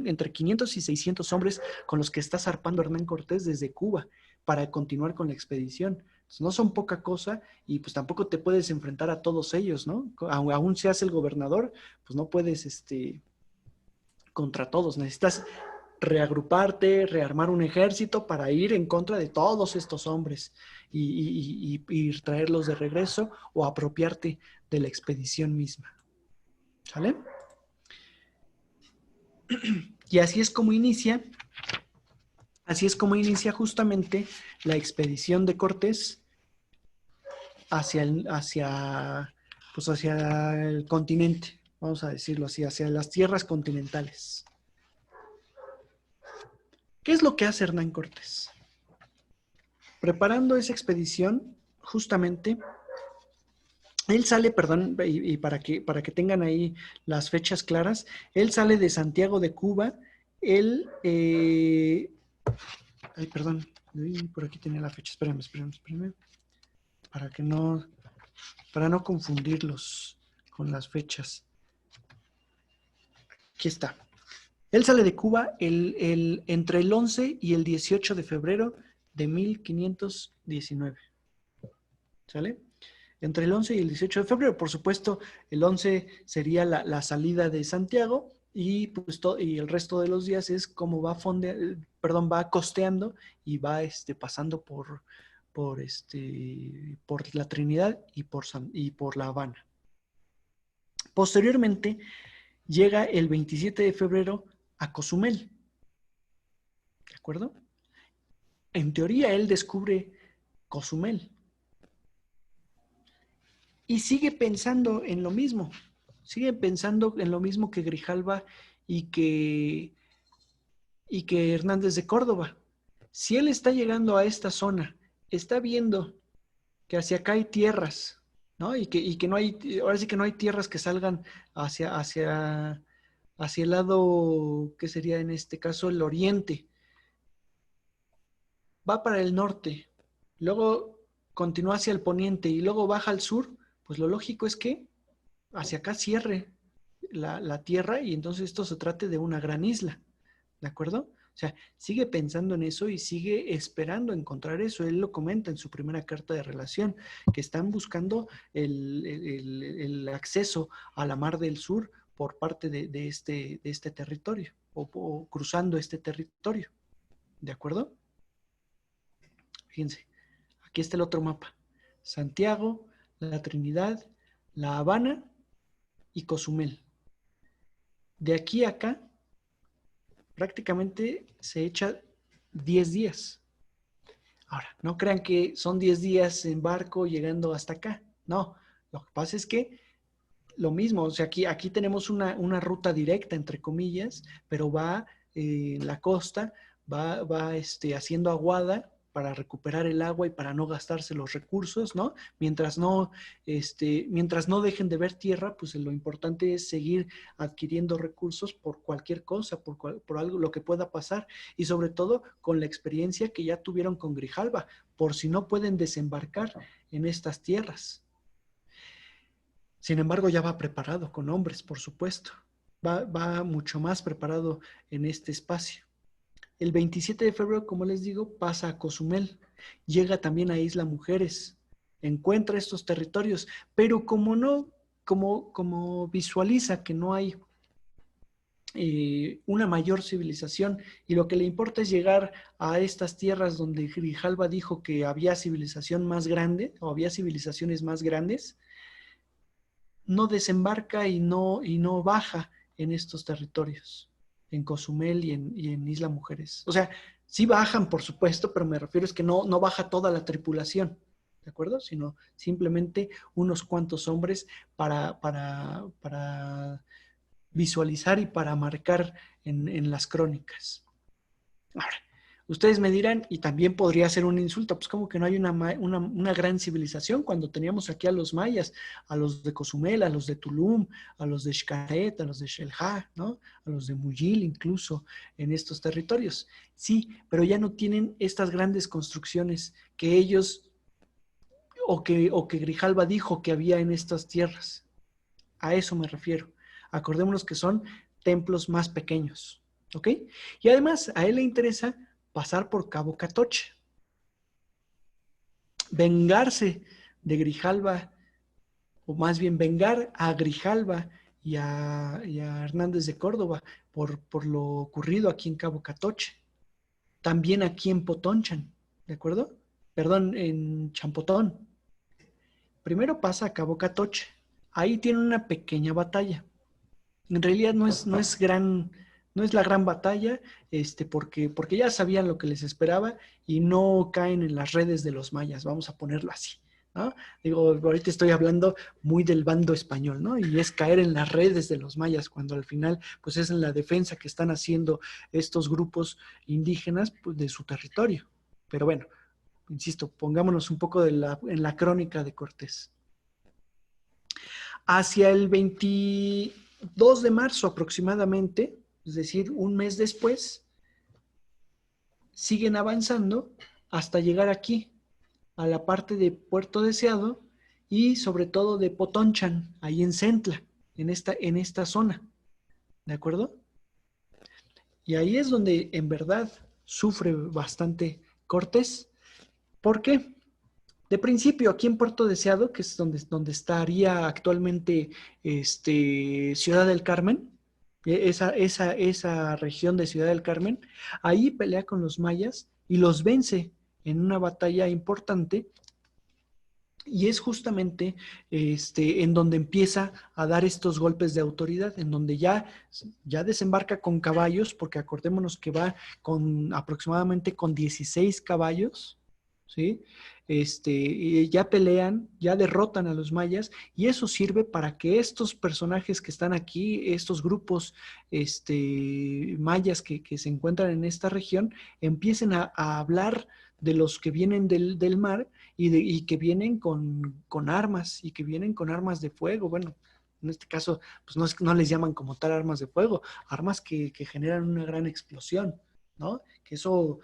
entre 500 y 600 hombres con los que está zarpando Hernán Cortés desde Cuba para continuar con la expedición. Entonces, no son poca cosa y pues tampoco te puedes enfrentar a todos ellos, ¿no? Aún seas el gobernador, pues no puedes contra todos. Necesitas reagruparte, rearmar un ejército para ir en contra de todos estos hombres y traerlos de regreso o apropiarte de la expedición misma. ¿Sale? Y así es como inicia justamente la expedición de Cortés hacia el continente, vamos a decirlo así, hacia las tierras continentales. ¿Qué es lo que hace Hernán Cortés? Preparando esa expedición, justamente, él sale, perdón, y para que tengan ahí las fechas claras, él sale de Santiago de Cuba, él, ay, perdón, por aquí tenía la fecha, espérame, para no confundirlos con las fechas. Aquí está. Él sale de Cuba entre el 11 y el 18 de febrero de 1519. ¿Sale? Entre el 11 y el 18 de febrero, por supuesto, el 11 sería la salida de Santiago y, pues, y el resto de los días es como va costeando y va pasando por la Trinidad y por La Habana. Posteriormente, llega el 27 de febrero a Cozumel. ¿De acuerdo? En teoría, él descubre Cozumel. Y sigue pensando en lo mismo. Sigue pensando en lo mismo que Grijalva y que Hernández de Córdoba. Si él está llegando a esta zona, está viendo que hacia acá hay tierras, ¿no? Y que no hay, ahora sí que no hay tierras que salgan hacia el lado, ¿qué sería en este caso? El oriente. Va para el norte, luego continúa hacia el poniente y luego baja al sur, pues lo lógico es que hacia acá cierre la tierra y entonces esto se trate de una gran isla, ¿de acuerdo? O sea, sigue pensando en eso y sigue esperando encontrar eso. Él lo comenta en su primera carta de relación, que están buscando el acceso a la Mar del Sur por parte de este territorio o cruzando este territorio, ¿de acuerdo? Fíjense, aquí está el otro mapa. Santiago, la Trinidad, La Habana y Cozumel. De aquí a acá, prácticamente se echa 10 días. Ahora, no crean que son 10 días en barco llegando hasta acá. No, lo que pasa es que lo mismo, o sea, aquí tenemos una ruta directa, entre comillas, pero va en la costa, va haciendo aguada para recuperar el agua y para no gastarse los recursos, ¿no? Mientras no dejen de ver tierra, pues lo importante es seguir adquiriendo recursos por cualquier cosa, por algo, lo que pueda pasar, y sobre todo con la experiencia que ya tuvieron con Grijalva, por si no pueden desembarcar en estas tierras. Sin embargo, ya va preparado con hombres, por supuesto. Va mucho más preparado en este espacio. El 27 de febrero, como les digo, pasa a Cozumel. Llega también a Isla Mujeres. Encuentra estos territorios, pero como visualiza que no hay una mayor civilización y lo que le importa es llegar a estas tierras donde Grijalva dijo que había civilización más grande o había civilizaciones más grandes, no desembarca y no baja en estos territorios, en Cozumel y en Isla Mujeres. O sea, sí bajan, por supuesto, pero me refiero es que no baja toda la tripulación, ¿de acuerdo? Sino simplemente unos cuantos hombres para visualizar y para marcar en las crónicas. Ahora, ustedes me dirán, y también podría ser un insulto, pues como que no hay una gran civilización cuando teníamos aquí a los mayas, a los de Cozumel, a los de Tulum, a los de Xcaret, a los de Xelha, ¿no? A los de Muyil incluso en estos territorios. Sí, pero ya no tienen estas grandes construcciones que ellos o que Grijalva dijo que había en estas tierras. A eso me refiero. Acordémonos que son templos más pequeños, ¿ok? Y además a él le interesa pasar por Cabo Catoche, vengarse de Grijalva, o más bien vengar a Grijalva y a Hernández de Córdoba por lo ocurrido aquí en Cabo Catoche, también aquí en Potonchan, ¿de acuerdo? Perdón, en Champotón. Primero pasa a Cabo Catoche. Ahí tiene una pequeña batalla. En realidad no es la gran batalla, porque ya sabían lo que les esperaba y no caen en las redes de los mayas, vamos a ponerlo así, ¿no? Digo, ahorita estoy hablando muy del bando español, ¿no? Y es caer en las redes de los mayas, cuando al final, pues es en la defensa que están haciendo estos grupos indígenas, pues, de su territorio. Pero bueno, insisto, pongámonos un poco en la crónica de Cortés. Hacia el 22 de marzo aproximadamente, es decir, un mes después, siguen avanzando hasta llegar aquí, a la parte de Puerto Deseado y sobre todo de Potonchan, ahí en Centla, en esta zona, ¿de acuerdo? Y ahí es donde en verdad sufre bastante Cortés. ¿Por qué? De principio, aquí en Puerto Deseado, que es donde estaría actualmente Ciudad del Carmen, esa región de Ciudad del Carmen, ahí pelea con los mayas y los vence en una batalla importante. Y es justamente en donde empieza a dar estos golpes de autoridad, en donde ya desembarca con caballos, porque acordémonos que va aproximadamente con 16 caballos, ¿sí? Y ya pelean, ya derrotan a los mayas, y eso sirve para que estos personajes que están aquí, estos grupos mayas que se encuentran en esta región, empiecen a hablar de los que vienen del mar y que vienen con armas y que vienen con armas de fuego. Bueno, en este caso, pues no les llaman como tal armas de fuego, armas que generan una gran explosión, ¿no? Que eso,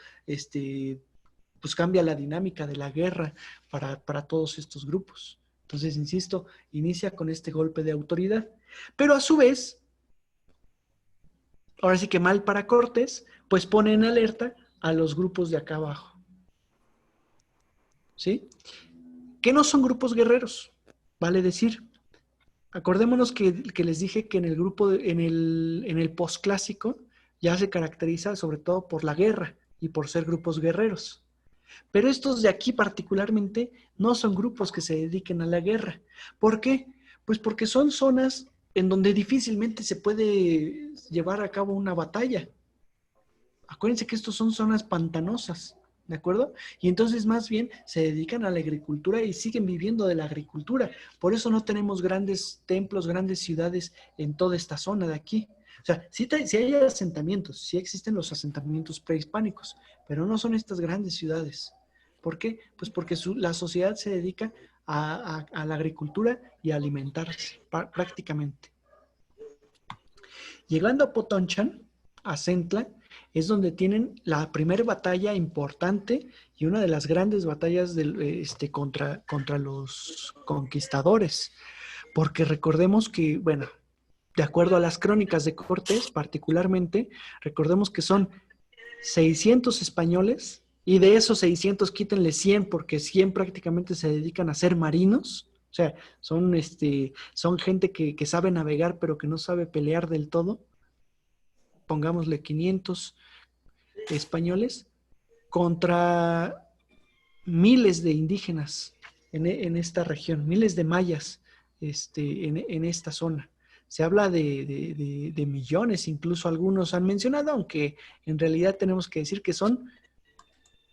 pues cambia la dinámica de la guerra para todos estos grupos. Entonces, insisto, inicia con este golpe de autoridad. Pero a su vez, ahora sí que mal para Cortés, pues pone en alerta a los grupos de acá abajo. ¿Sí? Que no son grupos guerreros, vale decir. Acordémonos que les dije que en el grupo, en el posclásico, ya se caracteriza sobre todo por la guerra y por ser grupos guerreros. Pero estos de aquí particularmente no son grupos que se dediquen a la guerra. ¿Por qué? Pues porque son zonas en donde difícilmente se puede llevar a cabo una batalla. Acuérdense que estos son zonas pantanosas, ¿de acuerdo? Y entonces más bien se dedican a la agricultura y siguen viviendo de la agricultura. Por eso no tenemos grandes templos, grandes ciudades en toda esta zona de aquí. O sea, sí hay asentamientos, sí existen los asentamientos prehispánicos, pero no son estas grandes ciudades. ¿Por qué? Pues porque la sociedad se dedica a la agricultura y a alimentarse prácticamente. Llegando a Potonchan, a Centla, es donde tienen la primera batalla importante y una de las grandes batallas contra los conquistadores. Porque recordemos que, bueno, de acuerdo a las crónicas de Cortés, particularmente, recordemos que son 600 españoles y de esos 600 quítenle 100 porque 100 prácticamente se dedican a ser marinos. O sea, son gente que sabe navegar pero que no sabe pelear del todo. Pongámosle 500 españoles contra miles de indígenas en esta región, miles de mayas en esta zona. Se habla de millones, incluso algunos han mencionado, aunque en realidad tenemos que decir que son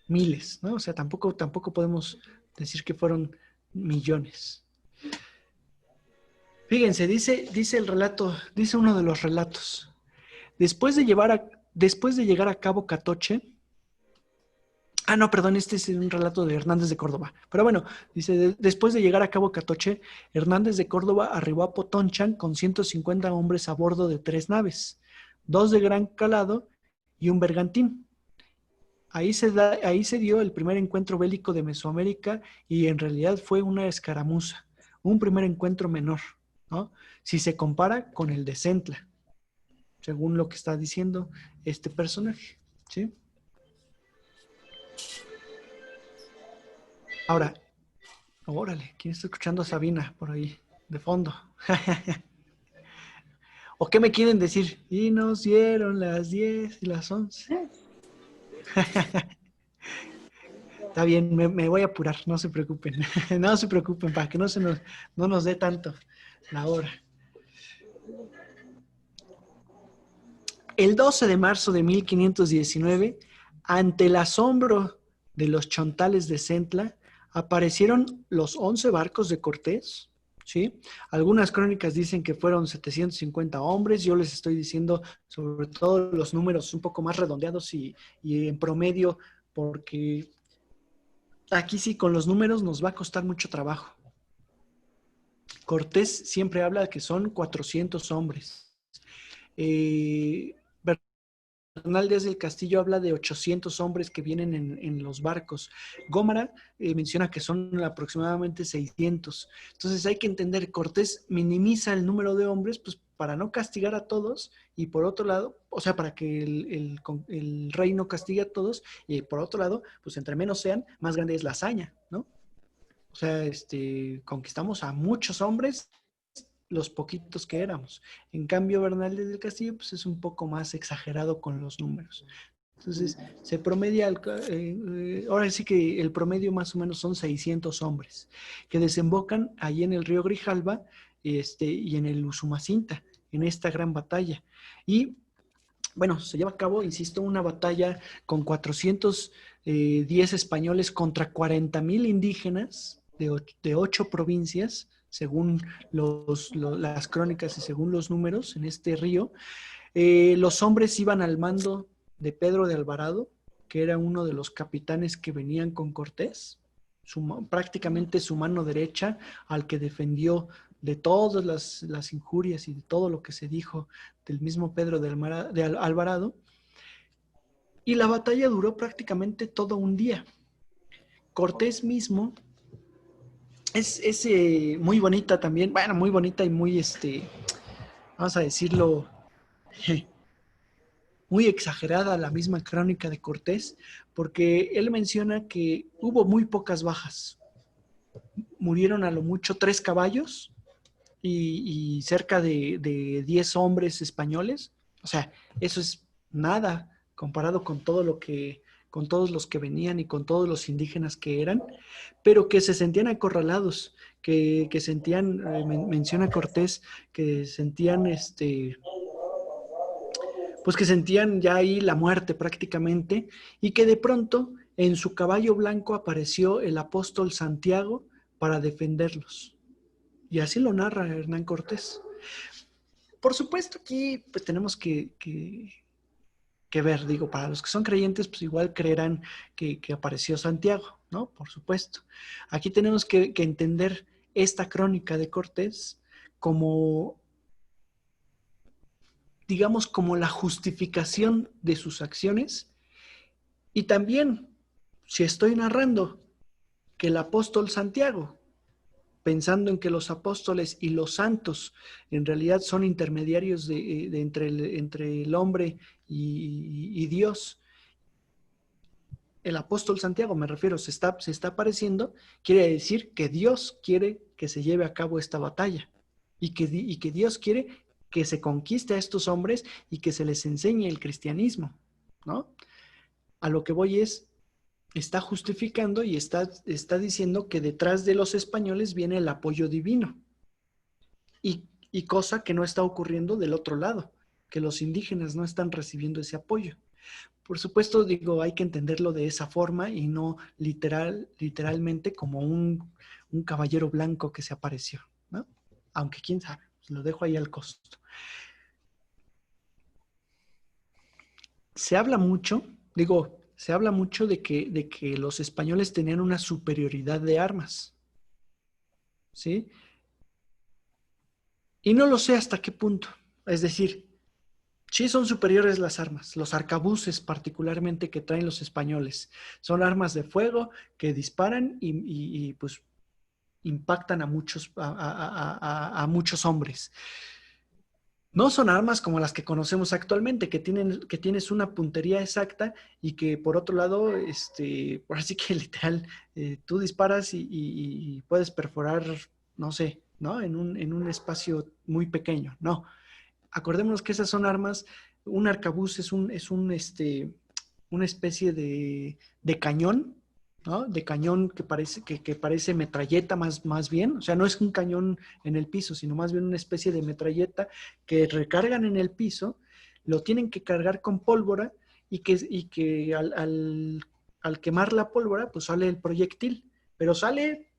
miles, ¿no? O sea, tampoco podemos decir que fueron millones. Fíjense, dice el relato, dice uno de los relatos. Después de después de llegar a Cabo Catoche, no, perdón, este es un relato de Hernández de Córdoba. Pero bueno, dice, después de llegar a Cabo Catoche, Hernández de Córdoba arribó a Potonchan con 150 hombres a bordo de 3 naves, 2 de gran calado y un bergantín. Ahí se dio el primer encuentro bélico de Mesoamérica y en realidad fue una escaramuza, un primer encuentro menor, ¿no? Si se compara con el de Centla, según lo que está diciendo este personaje, ¿sí? Ahora, órale, ¿quién está escuchando a Sabina por ahí, de fondo? ¿O qué me quieren decir? Y nos dieron las 10 y las 11. Está bien, me voy a apurar, no se preocupen. No se preocupen, para que no nos dé tanto la hora. El 12 de marzo de 1519, ante el asombro de los chontales de Centla, aparecieron los 11 barcos de Cortés, ¿sí? Algunas crónicas dicen que fueron 750 hombres, yo les estoy diciendo sobre todo los números un poco más redondeados y en promedio, porque aquí sí con los números nos va a costar mucho trabajo. Cortés siempre habla de que son 400 hombres. Bernal Díaz del Castillo habla de 800 hombres que vienen en los barcos. Gómara menciona que son aproximadamente 600. Entonces hay que entender, Cortés minimiza el número de hombres pues, para no castigar a todos y por otro lado, o sea, para que el rey no castigue a todos y por otro lado, pues entre menos sean, más grande es la hazaña, ¿no? O sea, conquistamos a muchos hombres los poquitos que éramos. En cambio, Bernal del Castillo pues, es un poco más exagerado con los números. Entonces, se promedia, ahora sí que el promedio más o menos son 600 hombres que desembocan ahí en el río Grijalva y en el Usumacinta, en esta gran batalla. Y bueno, se lleva a cabo, insisto, una batalla con 410 españoles contra 40,000 indígenas de 8 provincias, según las crónicas y según los números en este río. Los hombres iban al mando de Pedro de Alvarado, que era uno de los capitanes que venían con Cortés, prácticamente su mano derecha, al que defendió de todas las injurias y de todo lo que se dijo del mismo Pedro de Alvarado. Y la batalla duró prácticamente todo un día. Cortés mismo es muy bonita también, bueno, muy bonita y muy, vamos a decirlo, muy exagerada la misma crónica de Cortés, porque él menciona que hubo muy pocas bajas. Murieron a lo mucho 3 caballos y cerca de 10 hombres españoles. O sea, eso es nada comparado con todo lo que, con todos los que venían y con todos los indígenas que eran, pero que se sentían acorralados, que sentían, menciona Cortés, que sentían pues que sentían ya ahí la muerte prácticamente y que de pronto en su caballo blanco apareció el apóstol Santiago para defenderlos. Y así lo narra Hernán Cortés. Por supuesto, aquí pues tenemos que ver, digo, para los que son creyentes, pues igual creerán que apareció Santiago, ¿no? Por supuesto. Aquí tenemos que entender esta crónica de Cortés como, digamos, como la justificación de sus acciones y también, si estoy narrando que el apóstol Santiago, pensando en que los apóstoles y los santos en realidad son intermediarios entre el hombre y Dios. El apóstol Santiago, me refiero, se está apareciendo, quiere decir que Dios quiere que se lleve a cabo esta batalla y que Dios quiere que se conquiste a estos hombres y que se les enseñe el cristianismo, ¿no? A lo que voy está justificando y está diciendo que detrás de los españoles viene el apoyo divino. Y cosa que no está ocurriendo del otro lado, que los indígenas no están recibiendo ese apoyo. Por supuesto, digo, hay que entenderlo de esa forma y no literalmente como un caballero blanco que se apareció, ¿no? Aunque quién sabe, lo dejo ahí al costo. se habla mucho, se habla mucho de que los españoles tenían una superioridad de armas, ¿sí? Y no lo sé hasta qué punto. Es decir, sí son superiores las armas, los arcabuces particularmente que traen los españoles. Son armas de fuego que disparan y, pues impactan a muchos, a muchos hombres. No son armas como las que conocemos actualmente, que tienes una puntería exacta y que por otro lado, por así que literal, tú disparas y puedes perforar, no sé, ¿no? En un espacio muy pequeño. No, acordémonos que esas son armas, un arcabuz una especie de cañón, ¿no? De cañón que parece metralleta más bien, o sea, no es un cañón en el piso, sino más bien una especie de metralleta que recargan en el piso, lo tienen que cargar con pólvora y que al quemar la pólvora, pues sale el proyectil, pero sale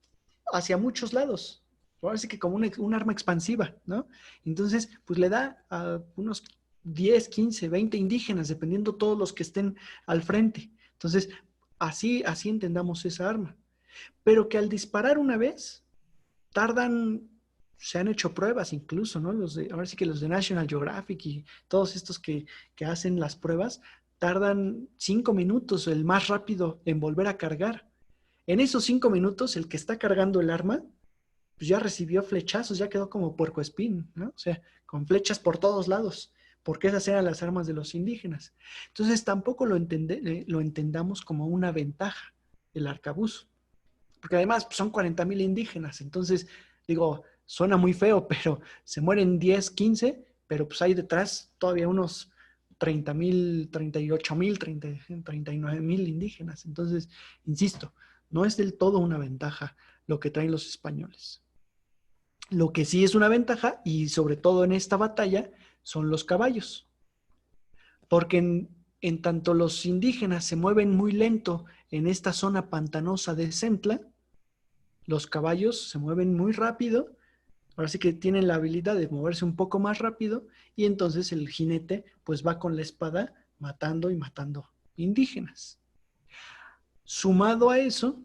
hacia muchos lados. Ahora sí que como un arma expansiva, ¿no? Entonces, pues le da a unos 10, 15, 20 indígenas, dependiendo todos los que estén al frente. Entonces, así entendamos esa arma. Pero que al disparar una vez, tardan, se han hecho pruebas incluso, ¿no? Ahora sí que los de National Geographic y todos estos que hacen las pruebas, tardan 5 minutos, el más rápido, en volver a cargar. En esos 5 minutos, el que está cargando el arma, pues ya recibió flechazos, ya quedó como puercoespín, ¿no? O sea, con flechas por todos lados, porque esas eran las armas de los indígenas. Entonces tampoco lo entendamos como una ventaja, el arcabuz, porque además pues, son 40,000 indígenas, entonces digo, suena muy feo, pero se mueren 10, 15, pero pues hay detrás todavía unos 30,000, 38,000, 39,000 indígenas. Entonces, insisto, no es del todo una ventaja lo que traen los españoles. Lo que sí es una ventaja, y sobre todo en esta batalla, son los caballos. Porque en tanto los indígenas se mueven muy lento en esta zona pantanosa de Centla, los caballos se mueven muy rápido, ahora sí que tienen la habilidad de moverse un poco más rápido, y entonces el jinete pues va con la espada matando y matando indígenas. Sumado a eso,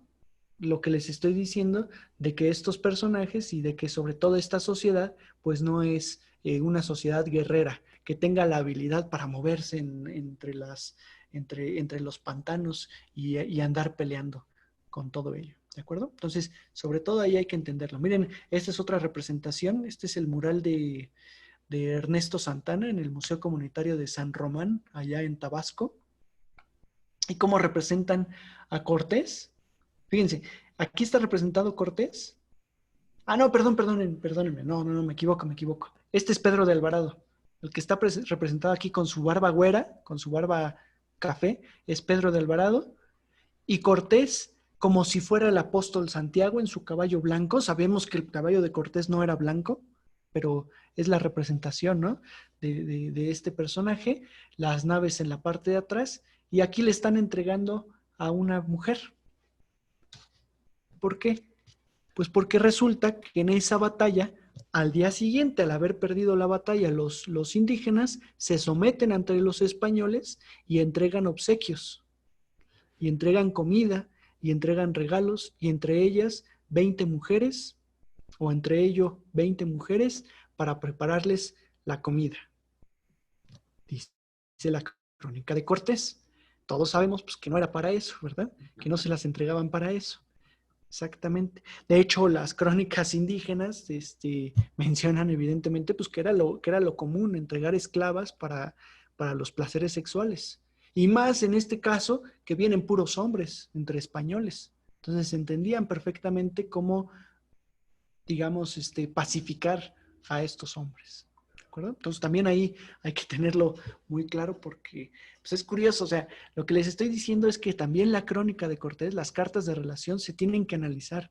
lo que les estoy diciendo de que estos personajes y de que sobre todo esta sociedad, pues no es una sociedad guerrera, que tenga la habilidad para moverse entre los pantanos y andar peleando con todo ello. ¿De acuerdo? Entonces, sobre todo ahí hay que entenderlo. Miren, esta es otra representación. Este es el mural de Ernesto Santana en el Museo Comunitario de San Román, allá en Tabasco. ¿Y cómo representan a Cortés? Fíjense, aquí está representado Cortés. Ah, no, perdónenme. No, me equivoco. Este es Pedro de Alvarado. El que está representado aquí con su barba güera, con su barba café, es Pedro de Alvarado. Y Cortés, como si fuera el apóstol Santiago en su caballo blanco. Sabemos que el caballo de Cortés no era blanco, pero es la representación, ¿no? De este personaje. Las naves en la parte de atrás. Y aquí le están entregando a una mujer. ¿Por qué? Pues porque resulta que en esa batalla, al día siguiente, al haber perdido la batalla, los indígenas se someten ante los españoles y entregan obsequios, y entregan comida, y entregan regalos, y entre ellas 20 mujeres, o entre ellos 20 mujeres, para prepararles la comida. Dice la crónica de Cortés. Todos sabemos pues, que no era para eso, ¿verdad? Que no se las entregaban para eso. Exactamente. De hecho, las crónicas indígenas mencionan evidentemente pues, que era lo común, entregar esclavas para los placeres sexuales. Y más en este caso, que vienen puros hombres entre españoles. Entonces entendían perfectamente cómo, digamos, pacificar a estos hombres. ¿De acuerdo? Entonces también ahí hay que tenerlo muy claro porque pues es curioso, o sea, lo que les estoy diciendo es que también la crónica de Cortés, las cartas de relación se tienen que analizar.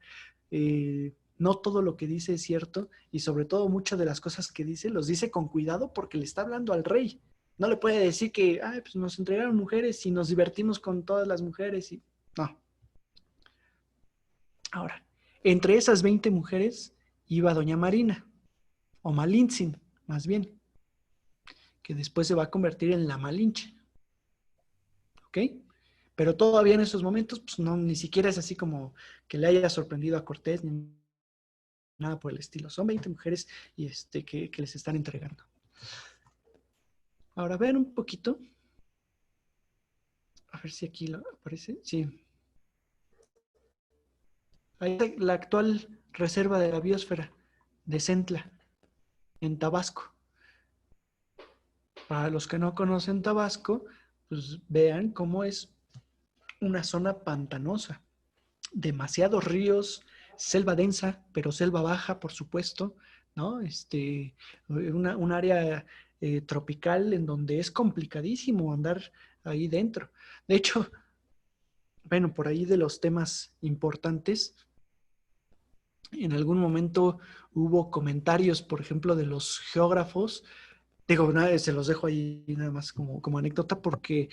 No todo lo que dice es cierto y sobre todo muchas de las cosas que dice los dice con cuidado porque le está hablando al rey. No le puede decir que pues nos entregaron mujeres y nos divertimos con todas las mujeres y no. Ahora, entre esas 20 mujeres iba doña Marina, o Malintzin, más bien, que después se va a convertir en la Malinche. ¿ok? Pero todavía en esos momentos, pues no, ni siquiera es así como que le haya sorprendido a Cortés, ni nada por el estilo. Son 20 mujeres y que les están entregando. Ahora vean un poquito. A ver si aquí lo aparece. Sí. Ahí está la actual reserva de la biosfera de Centla, en Tabasco. Para los que no conocen Tabasco, pues vean cómo es una zona pantanosa. Demasiados ríos, selva densa, pero selva baja, por supuesto, ¿no? Un área tropical en donde es complicadísimo andar ahí dentro. De hecho, bueno, por ahí de los temas importantes, en algún momento hubo comentarios, por ejemplo, de los geógrafos. Digo, se los dejo ahí nada más como anécdota porque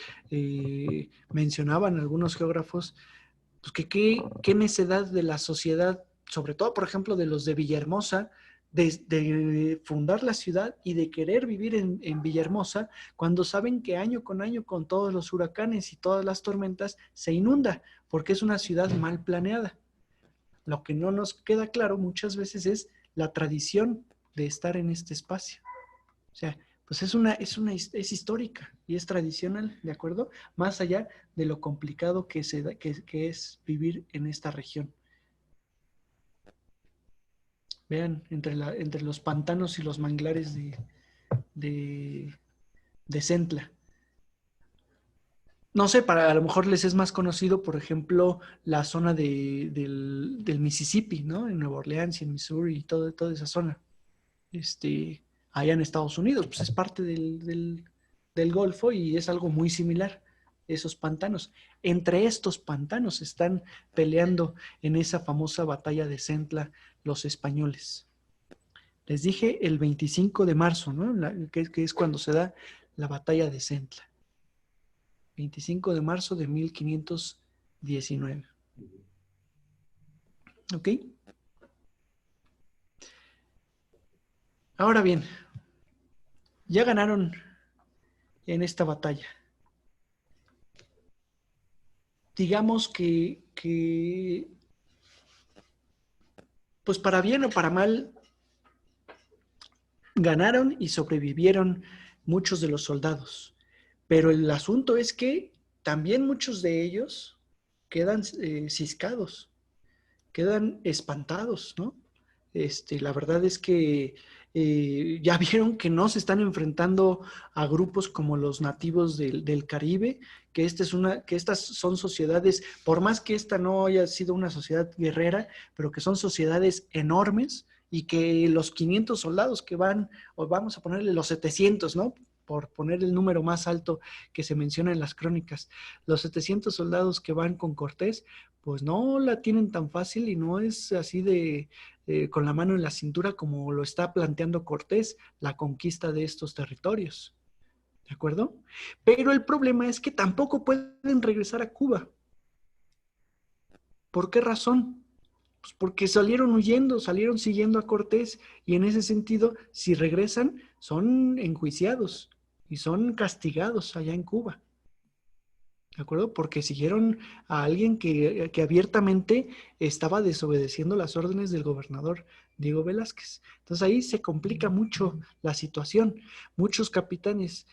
mencionaban algunos geógrafos pues qué necedad de la sociedad, sobre todo, por ejemplo, de los de Villahermosa, de fundar la ciudad y de querer vivir en Villahermosa, cuando saben que año con año, con todos los huracanes y todas las tormentas, se inunda, porque es una ciudad mal planeada. Lo que no nos queda claro muchas veces es la tradición de estar en este espacio. O sea, pues es histórica y es tradicional, ¿de acuerdo? Más allá de lo complicado que es vivir en esta región. Vean, entre los pantanos y los manglares de, de Centla. No sé, a lo mejor les es más conocido, por ejemplo, la zona del Mississippi, ¿no? En Nueva Orleans y en Missouri y toda esa zona. Allá en Estados Unidos, pues es parte del Golfo y es algo muy similar, esos pantanos. Entre estos pantanos están peleando en esa famosa batalla de Centla los españoles. Les dije el 25 de marzo, ¿no? Que es cuando se da la batalla de Centla. 25 de marzo de 1519. ¿Ok? Ahora bien, ya ganaron en esta batalla. Digamos que, pues para bien o para mal, ganaron y sobrevivieron muchos de los soldados. Pero el asunto es que también muchos de ellos quedan ciscados, quedan espantados, ¿no? La verdad es que ya vieron que no se están enfrentando a grupos como los nativos del Caribe, que estas son sociedades, por más que esta no haya sido una sociedad guerrera, pero que son sociedades enormes y que los 500 soldados que van, o vamos a ponerle los 700, ¿no? Por poner el número más alto que se menciona en las crónicas, los 700 soldados que van con Cortés, pues no la tienen tan fácil y no es así con la mano en la cintura como lo está planteando Cortés, la conquista de estos territorios. ¿De acuerdo? Pero el problema es que tampoco pueden regresar a Cuba. ¿Por qué razón? Pues porque salieron huyendo, salieron siguiendo a Cortés y en ese sentido, si regresan, son enjuiciados y son castigados allá en Cuba. ¿De acuerdo? Porque siguieron a alguien que abiertamente estaba desobedeciendo las órdenes del gobernador Diego Velázquez. Entonces ahí se complica mucho la situación. Muchos capitanes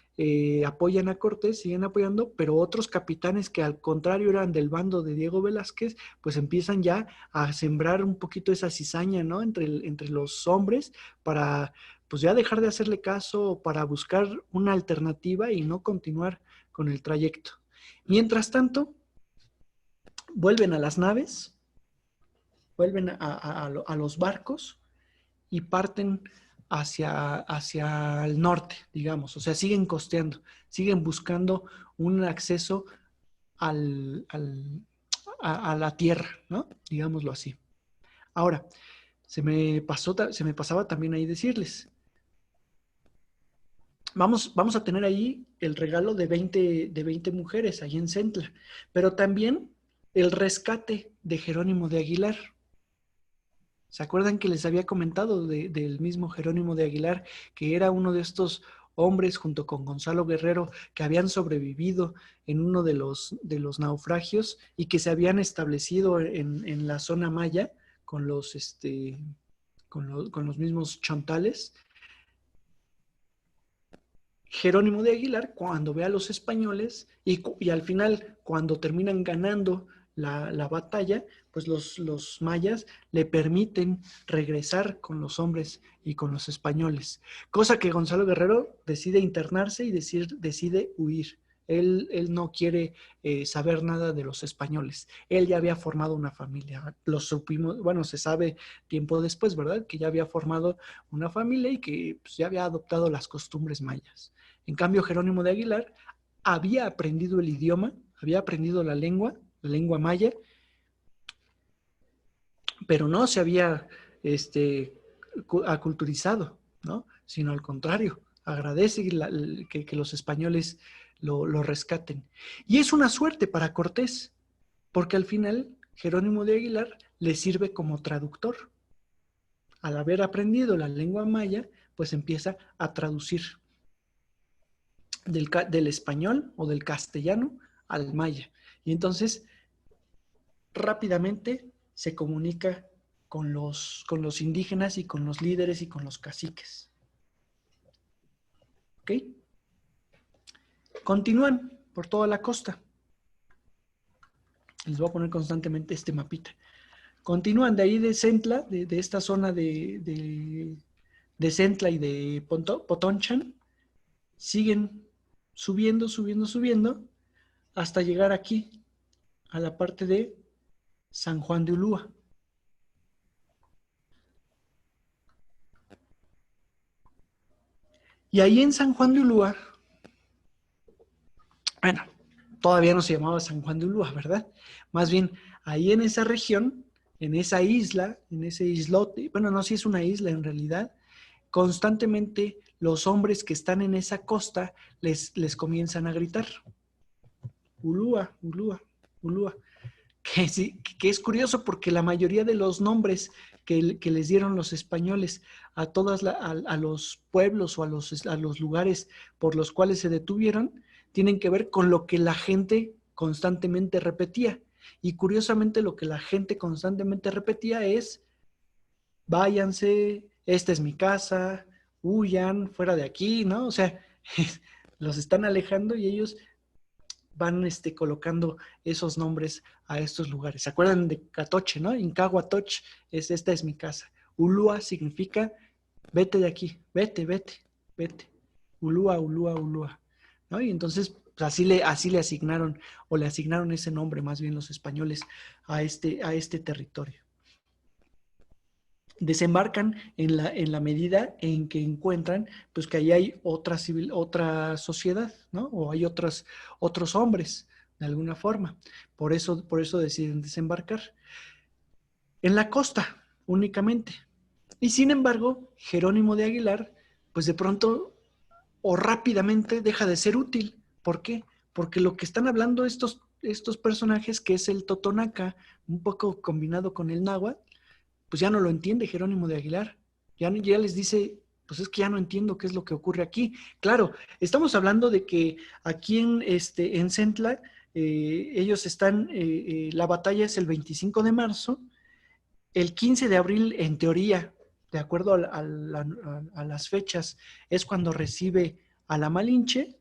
apoyan a Cortés, siguen apoyando, pero otros capitanes que al contrario eran del bando de Diego Velázquez, pues empiezan ya a sembrar un poquito esa cizaña, ¿no? Entre los hombres para pues ya dejar de hacerle caso, para buscar una alternativa y no continuar con el trayecto. Mientras tanto, vuelven a las naves, vuelven a los barcos y parten hacia el norte, digamos. O sea, siguen costeando, siguen buscando un acceso a la tierra, ¿no? Digámoslo así. Ahora, se me pasaba también ahí decirles, vamos a tener ahí el regalo de 20 mujeres ahí en Centla, pero también el rescate de Jerónimo de Aguilar. ¿Se acuerdan que les había comentado del mismo Jerónimo de Aguilar, que era uno de estos hombres junto con Gonzalo Guerrero que habían sobrevivido en uno de los naufragios y que se habían establecido en la zona maya con con los mismos chontales. Jerónimo de Aguilar, cuando ve a los españoles y al final, cuando terminan ganando la batalla, pues los mayas le permiten regresar con los hombres y con los españoles. Cosa que Gonzalo Guerrero decide internarse y decide huir. Él no quiere saber nada de los españoles. Él ya había formado una familia. Lo supimos, bueno, se sabe tiempo después, ¿verdad? Que ya había formado una familia y que pues, ya había adoptado las costumbres mayas. En cambio, Jerónimo de Aguilar había aprendido el idioma, había aprendido la lengua maya, pero no se había aculturizado, ¿no? Sino al contrario, agradece que los españoles lo rescaten. Y es una suerte para Cortés, porque al final Jerónimo de Aguilar le sirve como traductor. Al haber aprendido la lengua maya, pues empieza a traducir del español o del castellano al maya. Y entonces rápidamente se comunica con los indígenas y con los líderes y con los caciques. ¿Ok? Continúan por toda la costa. Les voy a poner constantemente este mapita. Continúan de ahí de Centla, de esta zona de Centla y de Potonchan, siguen subiendo, subiendo, subiendo, hasta llegar aquí, a la parte de San Juan de Ulúa. Y ahí en San Juan de Ulúa, bueno, todavía no se llamaba San Juan de Ulúa, ¿verdad? Más bien, ahí en esa región, en esa isla, en ese islote, bueno, no, si es una isla en realidad, constantemente los hombres que están en esa costa les comienzan a gritar, Ulúa, Ulúa, Ulúa. Que es curioso porque la mayoría de los nombres que les dieron los españoles a los pueblos o a los lugares por los cuales se detuvieron tienen que ver con lo que la gente constantemente repetía. Y curiosamente lo que la gente constantemente repetía es, váyanse, esta es mi casa, huyan, fuera de aquí, ¿no? O sea, los están alejando y ellos van colocando esos nombres a estos lugares. ¿Se acuerdan de Catoche, no? Incahuatoch esta es mi casa. Ulúa significa vete de aquí, vete, vete, vete. Ulúa, Ulúa, Ulúa. ¿No? Y entonces pues así le asignaron, o le asignaron ese nombre más bien los españoles a este territorio. Desembarcan en la medida en que encuentran pues que ahí hay otra sociedad, ¿no? O hay otros hombres, de alguna forma. Por eso deciden desembarcar. En la costa, únicamente. Y sin embargo, Jerónimo de Aguilar, pues de pronto o rápidamente deja de ser útil. ¿Por qué? Porque lo que están hablando estos personajes, que es el totonaca, un poco combinado con el náhuatl, pues ya no lo entiende Jerónimo de Aguilar. Ya les dice, pues es que ya no entiendo qué es lo que ocurre aquí. Claro, estamos hablando de que aquí en Centla, ellos están, la batalla es el 25 de marzo, el 15 de abril, en teoría, de acuerdo a las fechas, es cuando recibe a la Malinche,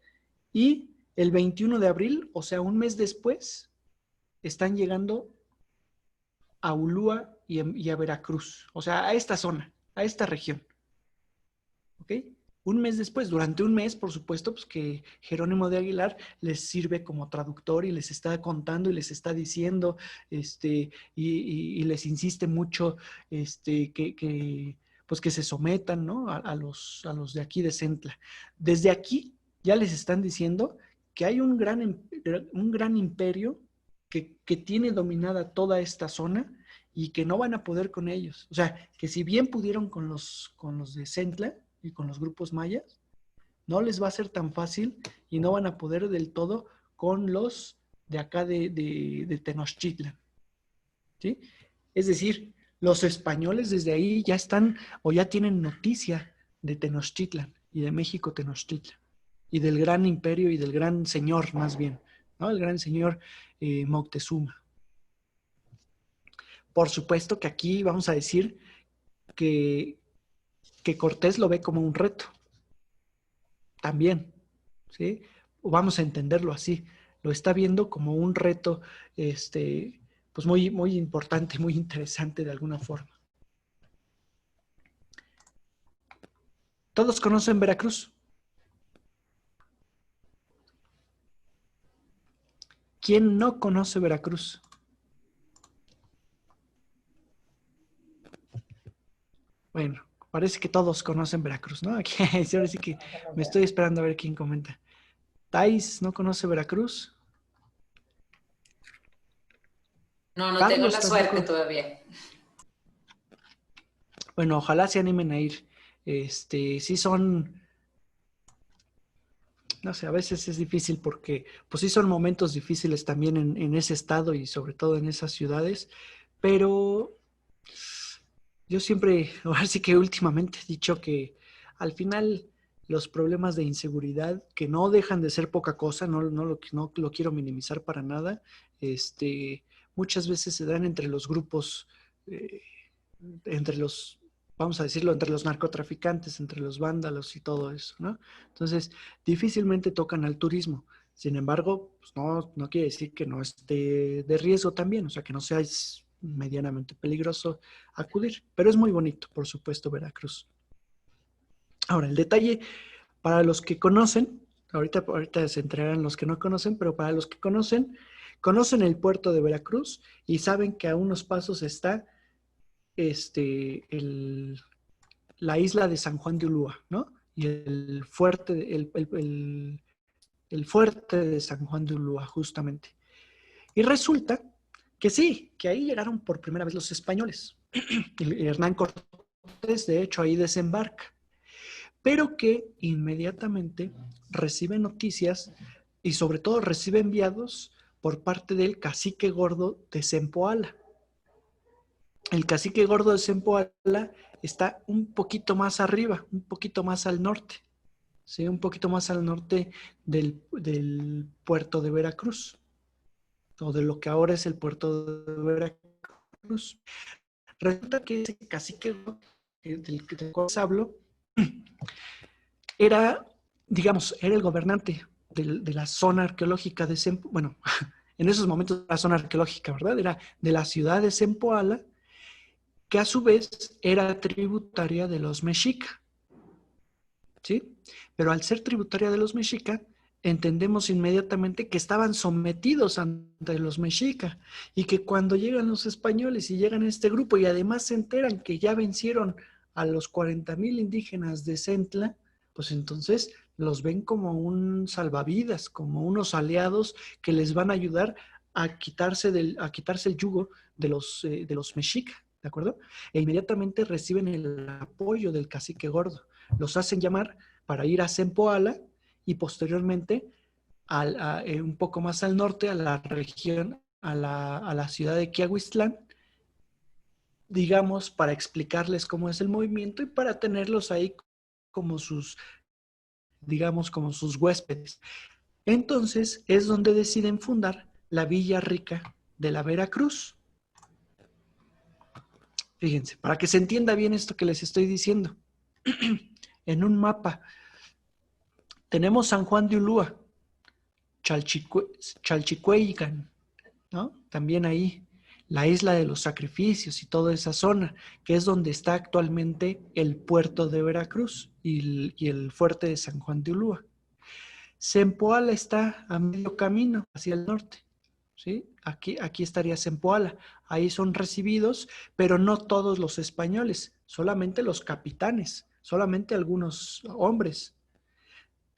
y el 21 de abril, o sea, un mes después, están llegando a Ulúa y a Veracruz, o sea, a esta zona, a esta región. ¿Ok? Un mes después, durante un mes, por supuesto, pues que Jerónimo de Aguilar les sirve como traductor y les está contando y les está diciendo, y les insiste mucho, pues que se sometan, ¿no? A los de aquí de Centla. Desde aquí ya les están diciendo que hay un gran imperio que tiene dominada toda esta zona y que no van a poder con ellos. O sea, que si bien pudieron con los de Centla y con los grupos mayas, no les va a ser tan fácil y no van a poder del todo con los de acá de Tenochtitlan. ¿Sí? Es decir, los españoles desde ahí ya están o ya tienen noticia de Tenochtitlan. y de México Tenochtitlan, y del gran imperio y del gran señor, más bien, ¿no? El gran señor Moctezuma. Por supuesto que aquí vamos a decir que, que Cortés lo ve como un reto, también, ¿sí? O vamos a entenderlo así, lo está viendo como un reto, pues muy, muy importante, muy interesante de alguna forma. ¿Todos conocen Veracruz? ¿Quién no conoce Veracruz? Bueno, parece que todos conocen Veracruz, ¿no? Aquí, ahora sí que me estoy esperando a ver quién comenta. ¿Thais no conoce Veracruz? No, no tengo Carlos la suerte tampoco. todavía. Bueno, ojalá se animen a ir. Sí son, no sé, a veces es difícil porque, pues sí son momentos difíciles también en ese estado y sobre todo en esas ciudades, pero yo siempre, ahora sí que últimamente he dicho que al final los problemas de inseguridad, que no dejan de ser poca cosa, no lo quiero minimizar para nada, muchas veces se dan entre los grupos, eh, entre los, vamos a decirlo, entre los narcotraficantes, entre los vándalos y todo eso, ¿no? Entonces, difícilmente tocan al turismo. Sin embargo, pues no quiere decir que no esté de riesgo también, o sea, que no sea medianamente peligroso acudir. Pero es muy bonito, por supuesto, Veracruz. Ahora, el detalle para los que conocen, ahorita se entrarán los que no conocen, pero para los que conocen el puerto de Veracruz y saben que a unos pasos está la isla de San Juan de Ulúa, ¿no? Y el fuerte de San Juan de Ulúa, justamente. Y resulta que sí, que ahí llegaron por primera vez los españoles. Y Hernán Cortés, de hecho, ahí desembarca, pero que inmediatamente recibe noticias y sobre todo recibe enviados por parte del cacique gordo de Zempoala. El cacique gordo de Zempoala está un poquito más arriba, un poquito más al norte, ¿sí? Un poquito más al norte del puerto de Veracruz, o de lo que ahora es el puerto de Veracruz. Resulta que ese cacique del cual hablo era, digamos, era el gobernante de la zona arqueológica de Zempoala, bueno, en esos momentos la zona arqueológica, ¿verdad? Era de la ciudad de Zempoala, que a su vez era tributaria de los mexica, ¿sí? Pero al ser tributaria de los mexica, entendemos inmediatamente que estaban sometidos ante los mexica y que cuando llegan los españoles y llegan a este grupo y además se enteran que ya vencieron a los 40,000 indígenas de Centla, pues entonces los ven como un salvavidas, como unos aliados que les van a ayudar a quitarse el yugo de los mexica, ¿de acuerdo? E inmediatamente reciben el apoyo del cacique gordo. Los hacen llamar para ir a Zempoala y posteriormente un poco más al norte, a la región, a la ciudad de Quiahuistlán, digamos, para explicarles cómo es el movimiento y para tenerlos ahí como sus, digamos, como sus huéspedes. Entonces es donde deciden fundar la Villa Rica de la Veracruz. Fíjense, para que se entienda bien esto que les estoy diciendo. En un mapa tenemos San Juan de Ulúa, Chalchicueyican, ¿no? También ahí, la isla de los sacrificios y toda esa zona, que es donde está actualmente el puerto de Veracruz y el fuerte de San Juan de Ulúa. Zempoala está a medio camino hacia el norte, ¿sí? Aquí estaría Zempoala. Ahí son recibidos, pero no todos los españoles, solamente los capitanes, solamente algunos hombres.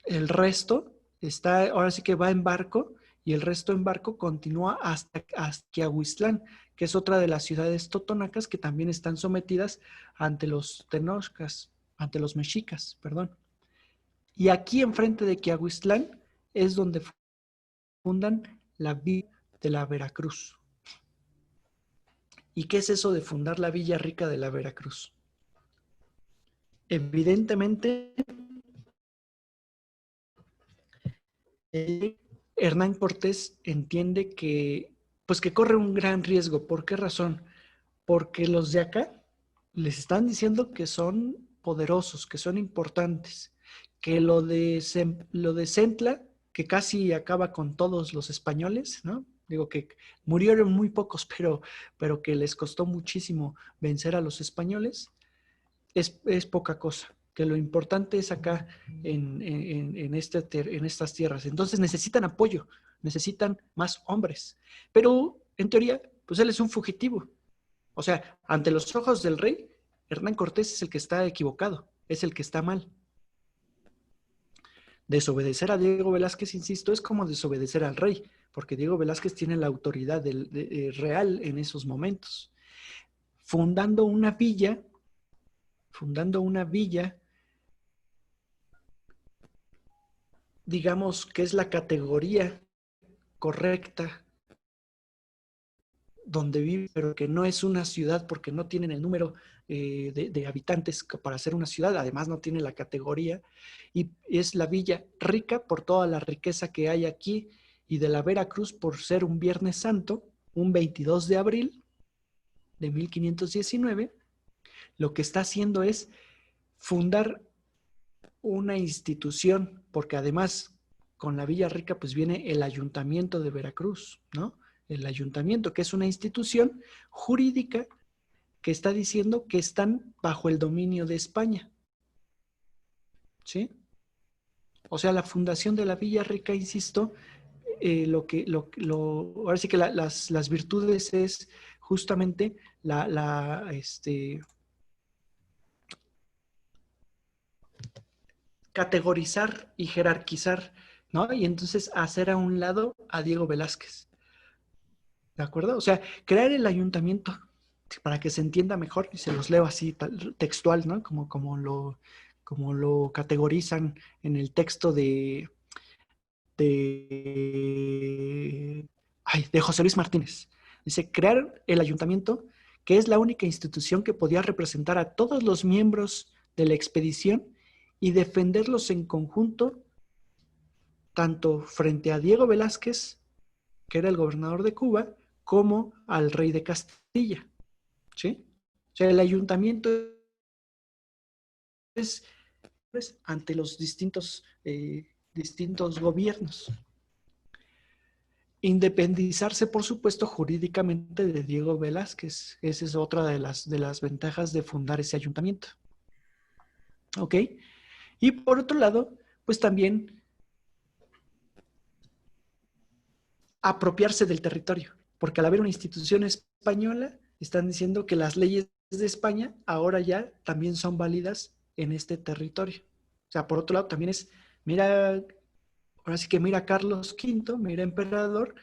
El resto está, ahora sí que va en barco y el resto en barco continúa hasta Quiahuistlán, que es otra de las ciudades totonacas que también están sometidas ante los tenochcas, ante los mexicas, perdón. Y aquí enfrente de Quiahuistlán es donde fundan la Villa de la Veracruz. ¿Y qué es eso de fundar la Villa Rica de la Veracruz? Evidentemente Hernán Cortés entiende que, pues que corre un gran riesgo. ¿Por qué razón? Porque los de acá les están diciendo que son poderosos, que son importantes, que lo de Centla, que casi acaba con todos los españoles, ¿no? Digo que murieron muy pocos, pero que les costó muchísimo vencer a los españoles, es poca cosa. Que lo importante es acá en estas tierras. Entonces necesitan apoyo, necesitan más hombres. Pero en teoría, pues él es un fugitivo. O sea, ante los ojos del rey, Hernán Cortés es el que está equivocado, es el que está mal. Desobedecer a Diego Velázquez, insisto, es como desobedecer al rey, porque Diego Velázquez tiene la autoridad real en esos momentos. Fundando una villa, digamos que es la categoría correcta donde vive, pero que no es una ciudad porque no tienen el número de habitantes para ser una ciudad, además no tiene la categoría, y es la villa rica por toda la riqueza que hay aquí, y de la Veracruz por ser un Viernes Santo, un 22 de abril de 1519, lo que está haciendo es fundar una institución, porque además con la Villa Rica pues viene el Ayuntamiento de Veracruz, ¿no? El ayuntamiento, que es una institución jurídica que está diciendo que están bajo el dominio de España. ¿Sí? O sea, la fundación de la Villa Rica, insisto, ahora sí que las virtudes es justamente categorizar y jerarquizar, ¿no? Y entonces hacer a un lado a Diego Velázquez. ¿De acuerdo? O sea, crear el ayuntamiento para que se entienda mejor, y se los leo así textual, ¿no? Como lo categorizan en el texto de José Luis Martínez. Dice, crear el ayuntamiento, que es la única institución que podía representar a todos los miembros de la expedición y defenderlos en conjunto, tanto frente a Diego Velázquez, que era el gobernador de Cuba, como al rey de Castilla. ¿Sí? O sea, el ayuntamiento es ante los distintos gobiernos. Independizarse, por supuesto, jurídicamente de Diego Velázquez. Esa es otra de las ventajas de fundar ese ayuntamiento. ¿Ok? Y por otro lado, pues también apropiarse del territorio, porque al haber una institución española, están diciendo que las leyes de España ahora ya también son válidas en este territorio. O sea, por otro lado, también es, mira, ahora sí que mira Carlos V, mira emperador,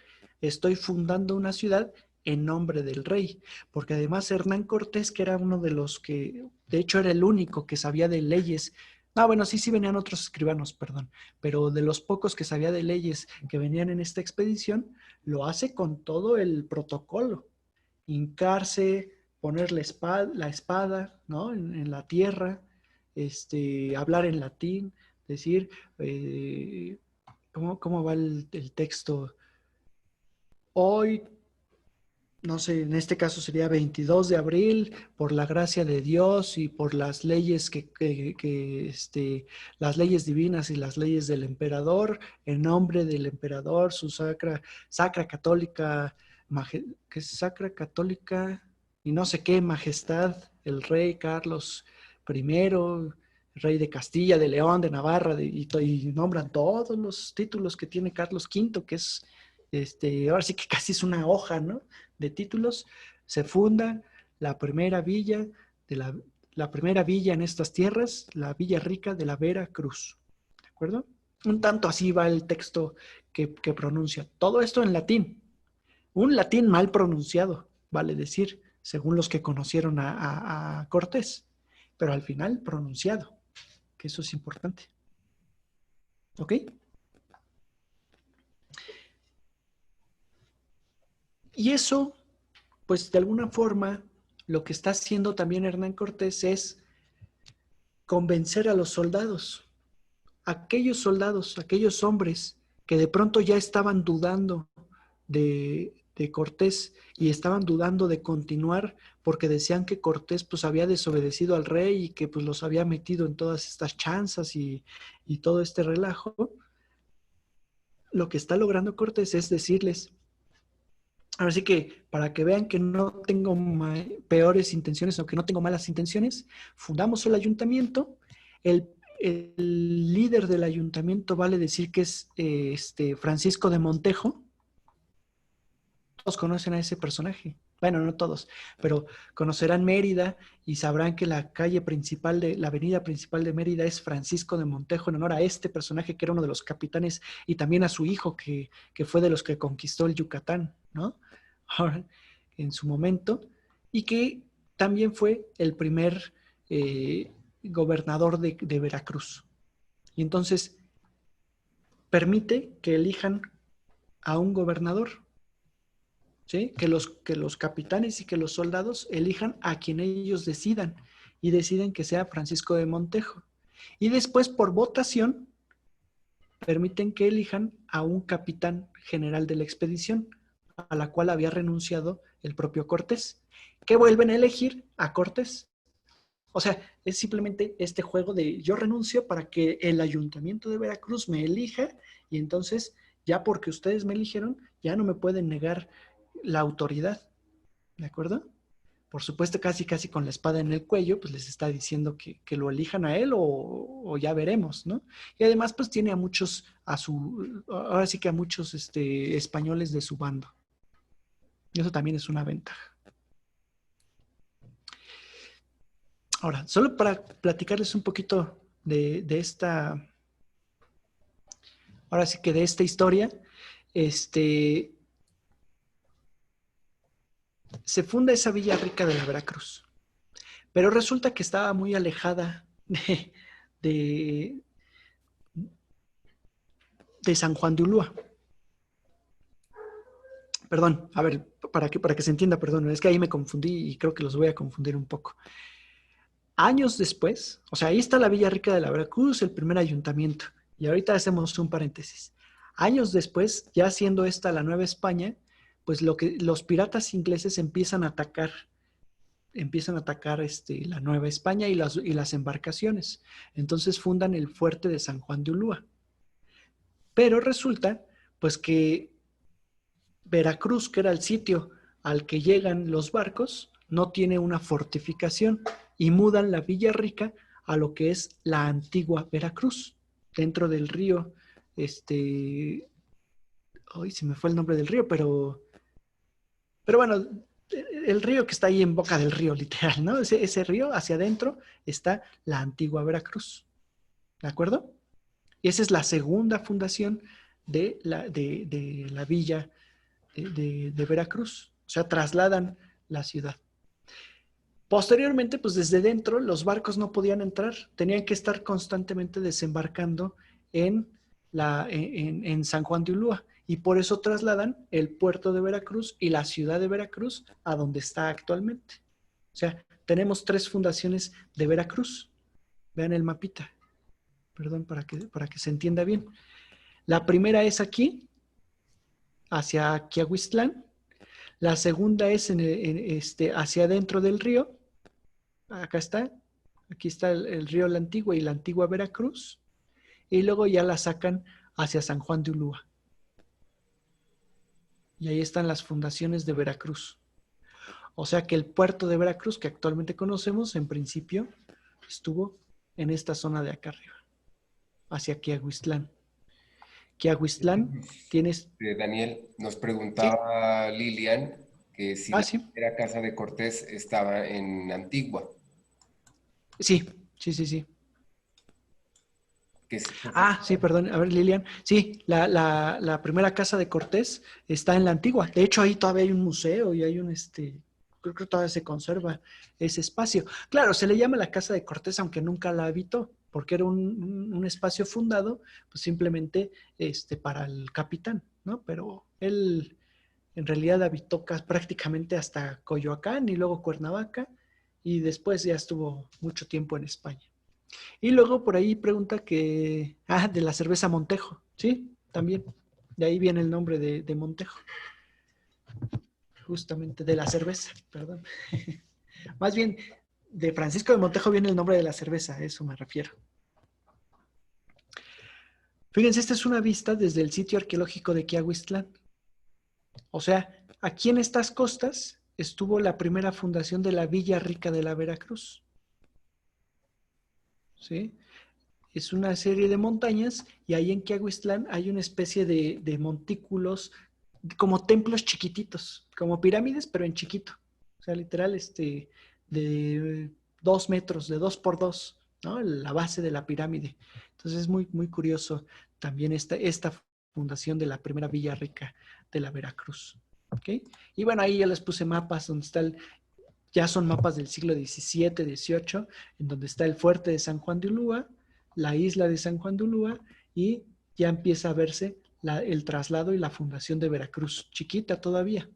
estoy fundando una ciudad en nombre del rey, porque además Hernán Cortés, que era uno de los que, de hecho era el único que sabía de leyes, no, bueno, sí venían otros escribanos, perdón, pero de los pocos que sabía de leyes que venían en esta expedición, lo hace con todo el protocolo, hincarse, poner la espada, ¿no? En la tierra, hablar en latín, decir, ¿cómo va el texto? Hoy, no sé, en este caso sería 22 de abril, por la gracia de Dios y por las leyes las leyes divinas y las leyes del emperador, en nombre del emperador, su sacra católica, que es sacra católica y no sé qué majestad, el rey Carlos I, rey de Castilla, de León, de Navarra, y nombran todos los títulos que tiene Carlos V, que es, ahora sí que casi es una hoja, ¿no? De títulos. Se funda la primera villa la primera villa en estas tierras, la Villa Rica de la Veracruz. ¿De acuerdo? Un tanto así va el texto que pronuncia. Todo esto en latín. Un latín mal pronunciado, vale decir, según los que conocieron a Cortés. Pero al final pronunciado, que eso es importante. ¿Ok? Y eso, pues de alguna forma, lo que está haciendo también Hernán Cortés es convencer a los soldados, aquellos hombres que de pronto ya estaban dudando de Cortés y estaban dudando de continuar porque decían que Cortés pues había desobedecido al rey y que pues los había metido en todas estas chanzas y todo este relajo. Lo que está logrando Cortés es decirles, ahora sí que para que vean que no tengo peores intenciones o que no tengo malas intenciones, fundamos el ayuntamiento. El, el líder del ayuntamiento vale decir que es Francisco de Montejo. Todos conocen a ese personaje. Bueno, no todos, pero conocerán Mérida y sabrán que la calle principal la avenida principal de Mérida es Francisco de Montejo en honor a este personaje que era uno de los capitanes y también a su hijo que fue de los que conquistó el Yucatán, ¿no? Ahora, en su momento, y que también fue el primer gobernador de Veracruz. Y entonces permite que elijan a un gobernador. ¿Sí? Que los capitanes y que los soldados elijan a quien ellos decidan y deciden que sea Francisco de Montejo. Y después, por votación, permiten que elijan a un capitán general de la expedición, a la cual había renunciado el propio Cortés, que vuelven a elegir a Cortés. O sea, es simplemente este juego de yo renuncio para que el ayuntamiento de Veracruz me elija y entonces, ya porque ustedes me eligieron, ya no me pueden negar la autoridad, ¿de acuerdo? Por supuesto, casi con la espada en el cuello, pues les está diciendo que lo elijan a él o ya veremos, ¿no? Y además, pues tiene a muchos, ahora sí que a muchos españoles de su bando. Y eso también es una ventaja. Ahora, solo para platicarles un poquito de esta, ahora sí que de esta historia, se funda esa Villa Rica de la Veracruz, pero resulta que estaba muy alejada de San Juan de Ulúa. Perdón, a ver, para que se entienda, perdón, es que ahí me confundí y creo que los voy a confundir un poco. Años después, o sea, ahí está la Villa Rica de la Veracruz, el primer ayuntamiento, y ahorita hacemos un paréntesis. Años después, ya siendo esta la Nueva España, pues los piratas ingleses empiezan a atacar la Nueva España y las embarcaciones. Entonces fundan el fuerte de San Juan de Ulúa. Pero resulta, pues que Veracruz, que era el sitio al que llegan los barcos, no tiene una fortificación y mudan la Villa Rica a lo que es la antigua Veracruz, dentro del río, hoy se me fue el nombre del río, pero bueno, el río que está ahí en boca del río, literal, ¿no? Ese río, hacia adentro, está la antigua Veracruz, ¿de acuerdo? Y esa es la segunda fundación de la villa de Veracruz. O sea, trasladan la ciudad. Posteriormente, pues desde dentro los barcos no podían entrar, tenían que estar constantemente desembarcando en San Juan de Ulúa y por eso trasladan el puerto de Veracruz y la ciudad de Veracruz a donde está actualmente. O sea, tenemos 3 fundaciones de Veracruz. Vean el mapita. Perdón, para que se entienda bien. La primera es aquí, hacia Quiahuistlán. La segunda es hacia adentro del río. Acá está. Aquí está el río La Antigua y la antigua Veracruz. Y luego ya la sacan hacia San Juan de Ulúa. Y ahí están las fundaciones de Veracruz. O sea que el puerto de Veracruz, que actualmente conocemos, en principio estuvo en esta zona de acá arriba, hacia Quiahuistlán. Quiahuistlán tienes... Daniel, nos preguntaba Lilian que si la sí. primera casa de Cortés estaba en Antigua. Sí. Sí, perdón. A ver, Lilian. Sí, la primera casa de Cortés está en la Antigua. De hecho, ahí todavía hay un museo y hay creo que todavía se conserva ese espacio. Claro, se le llama la casa de Cortés, aunque nunca la habitó, porque era un espacio fundado, pues simplemente para el capitán, ¿no? Pero él en realidad habitó prácticamente hasta Coyoacán y luego Cuernavaca y después ya estuvo mucho tiempo en España. Y luego por ahí pregunta de la cerveza Montejo, ¿sí? también. De ahí viene el nombre de Montejo. Justamente de la cerveza, perdón. Más bien, de Francisco de Montejo viene el nombre de la cerveza, a eso me refiero. Fíjense, esta es una vista desde el sitio arqueológico de Quiahuistlán. O sea, aquí en estas costas estuvo la primera fundación de la Villa Rica de la Veracruz. ¿Sí? Es una serie de montañas y ahí en Quiahuistlán hay una especie de montículos como templos chiquititos, como pirámides, pero en chiquito. O sea, literal, de 2 metros, de 2 por 2, ¿no? La base de la pirámide. Entonces es muy, muy curioso también esta fundación de la primera Villa Rica de la Veracruz. ¿Ok? Y bueno, ahí ya les puse mapas donde está ya son mapas del siglo XVII, XVIII, en donde está el fuerte de San Juan de Ulúa, la isla de San Juan de Ulúa, y ya empieza a verse el traslado y la fundación de Veracruz, chiquita todavía,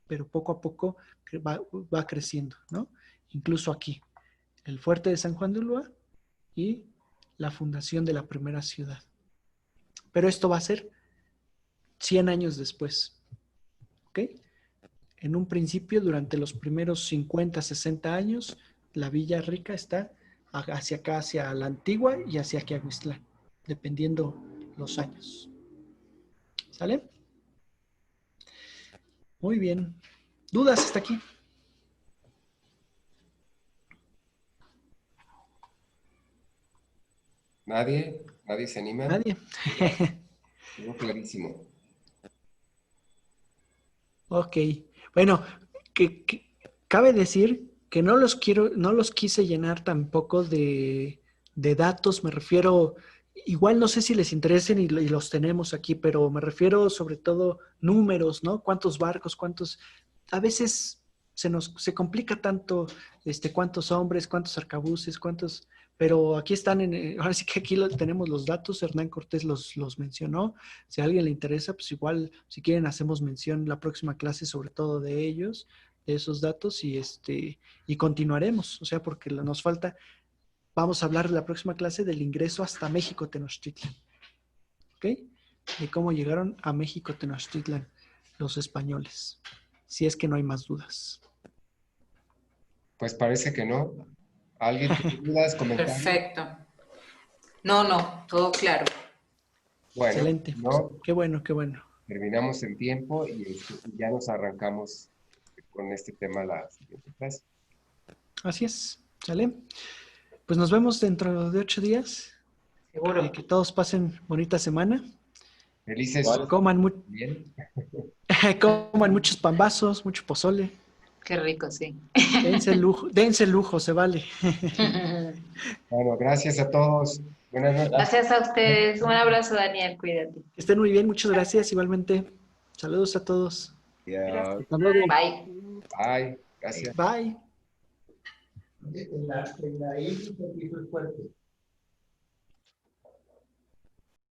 pero poco a poco va creciendo, ¿no? Incluso aquí, el fuerte de San Juan de Ulúa y la fundación de la primera ciudad. Pero esto va a ser 100 años después, ¿ok? En un principio, durante los primeros 50, 60 años, la Villa Rica está hacia acá, hacia la Antigua y hacia Quiahuistlán, dependiendo los años. ¿Sale? Muy bien. ¿Dudas hasta aquí? ¿Nadie? ¿Nadie se anima? ¿Nadie? Todo clarísimo. Ok. Bueno, cabe decir que no los quise llenar tampoco de datos, me refiero, igual no sé si les interesen y los tenemos aquí, pero me refiero sobre todo números, ¿no? ¿Cuántos barcos, a veces se complica tanto, cuántos hombres, cuántos arcabuces, pero aquí están, ahora sí que aquí tenemos los datos, Hernán Cortés los mencionó. Si a alguien le interesa, pues igual, si quieren, hacemos mención la próxima clase sobre todo de ellos, de esos datos, y continuaremos, o sea, porque nos falta, vamos a hablar de la próxima clase del ingreso hasta México Tenochtitlan, ¿ok? De cómo llegaron a México Tenochtitlan los españoles, si es que no hay más dudas. Pues parece que no. ¿Alguien tiene dudas, comentarios? Perfecto. No, todo claro. Bueno, excelente. no, Qué bueno, qué bueno. terminamos en tiempo y ya nos arrancamos con este tema la siguiente clase. Así es, ¿sale? Pues nos vemos dentro de 8 días. Seguro. Que todos pasen bonita semana. Felices. Bien. Coman muchos pambazos, mucho pozole. Qué rico, sí. Dense el lujo, se vale. Bueno, gracias a todos. Buenas noches. Gracias a ustedes. Un abrazo, Daniel. Cuídate. Que estén muy bien, muchas gracias igualmente. Saludos a todos. Yeah. Hasta luego. Bye. Bye. Gracias. Bye. En la isla es fuerte.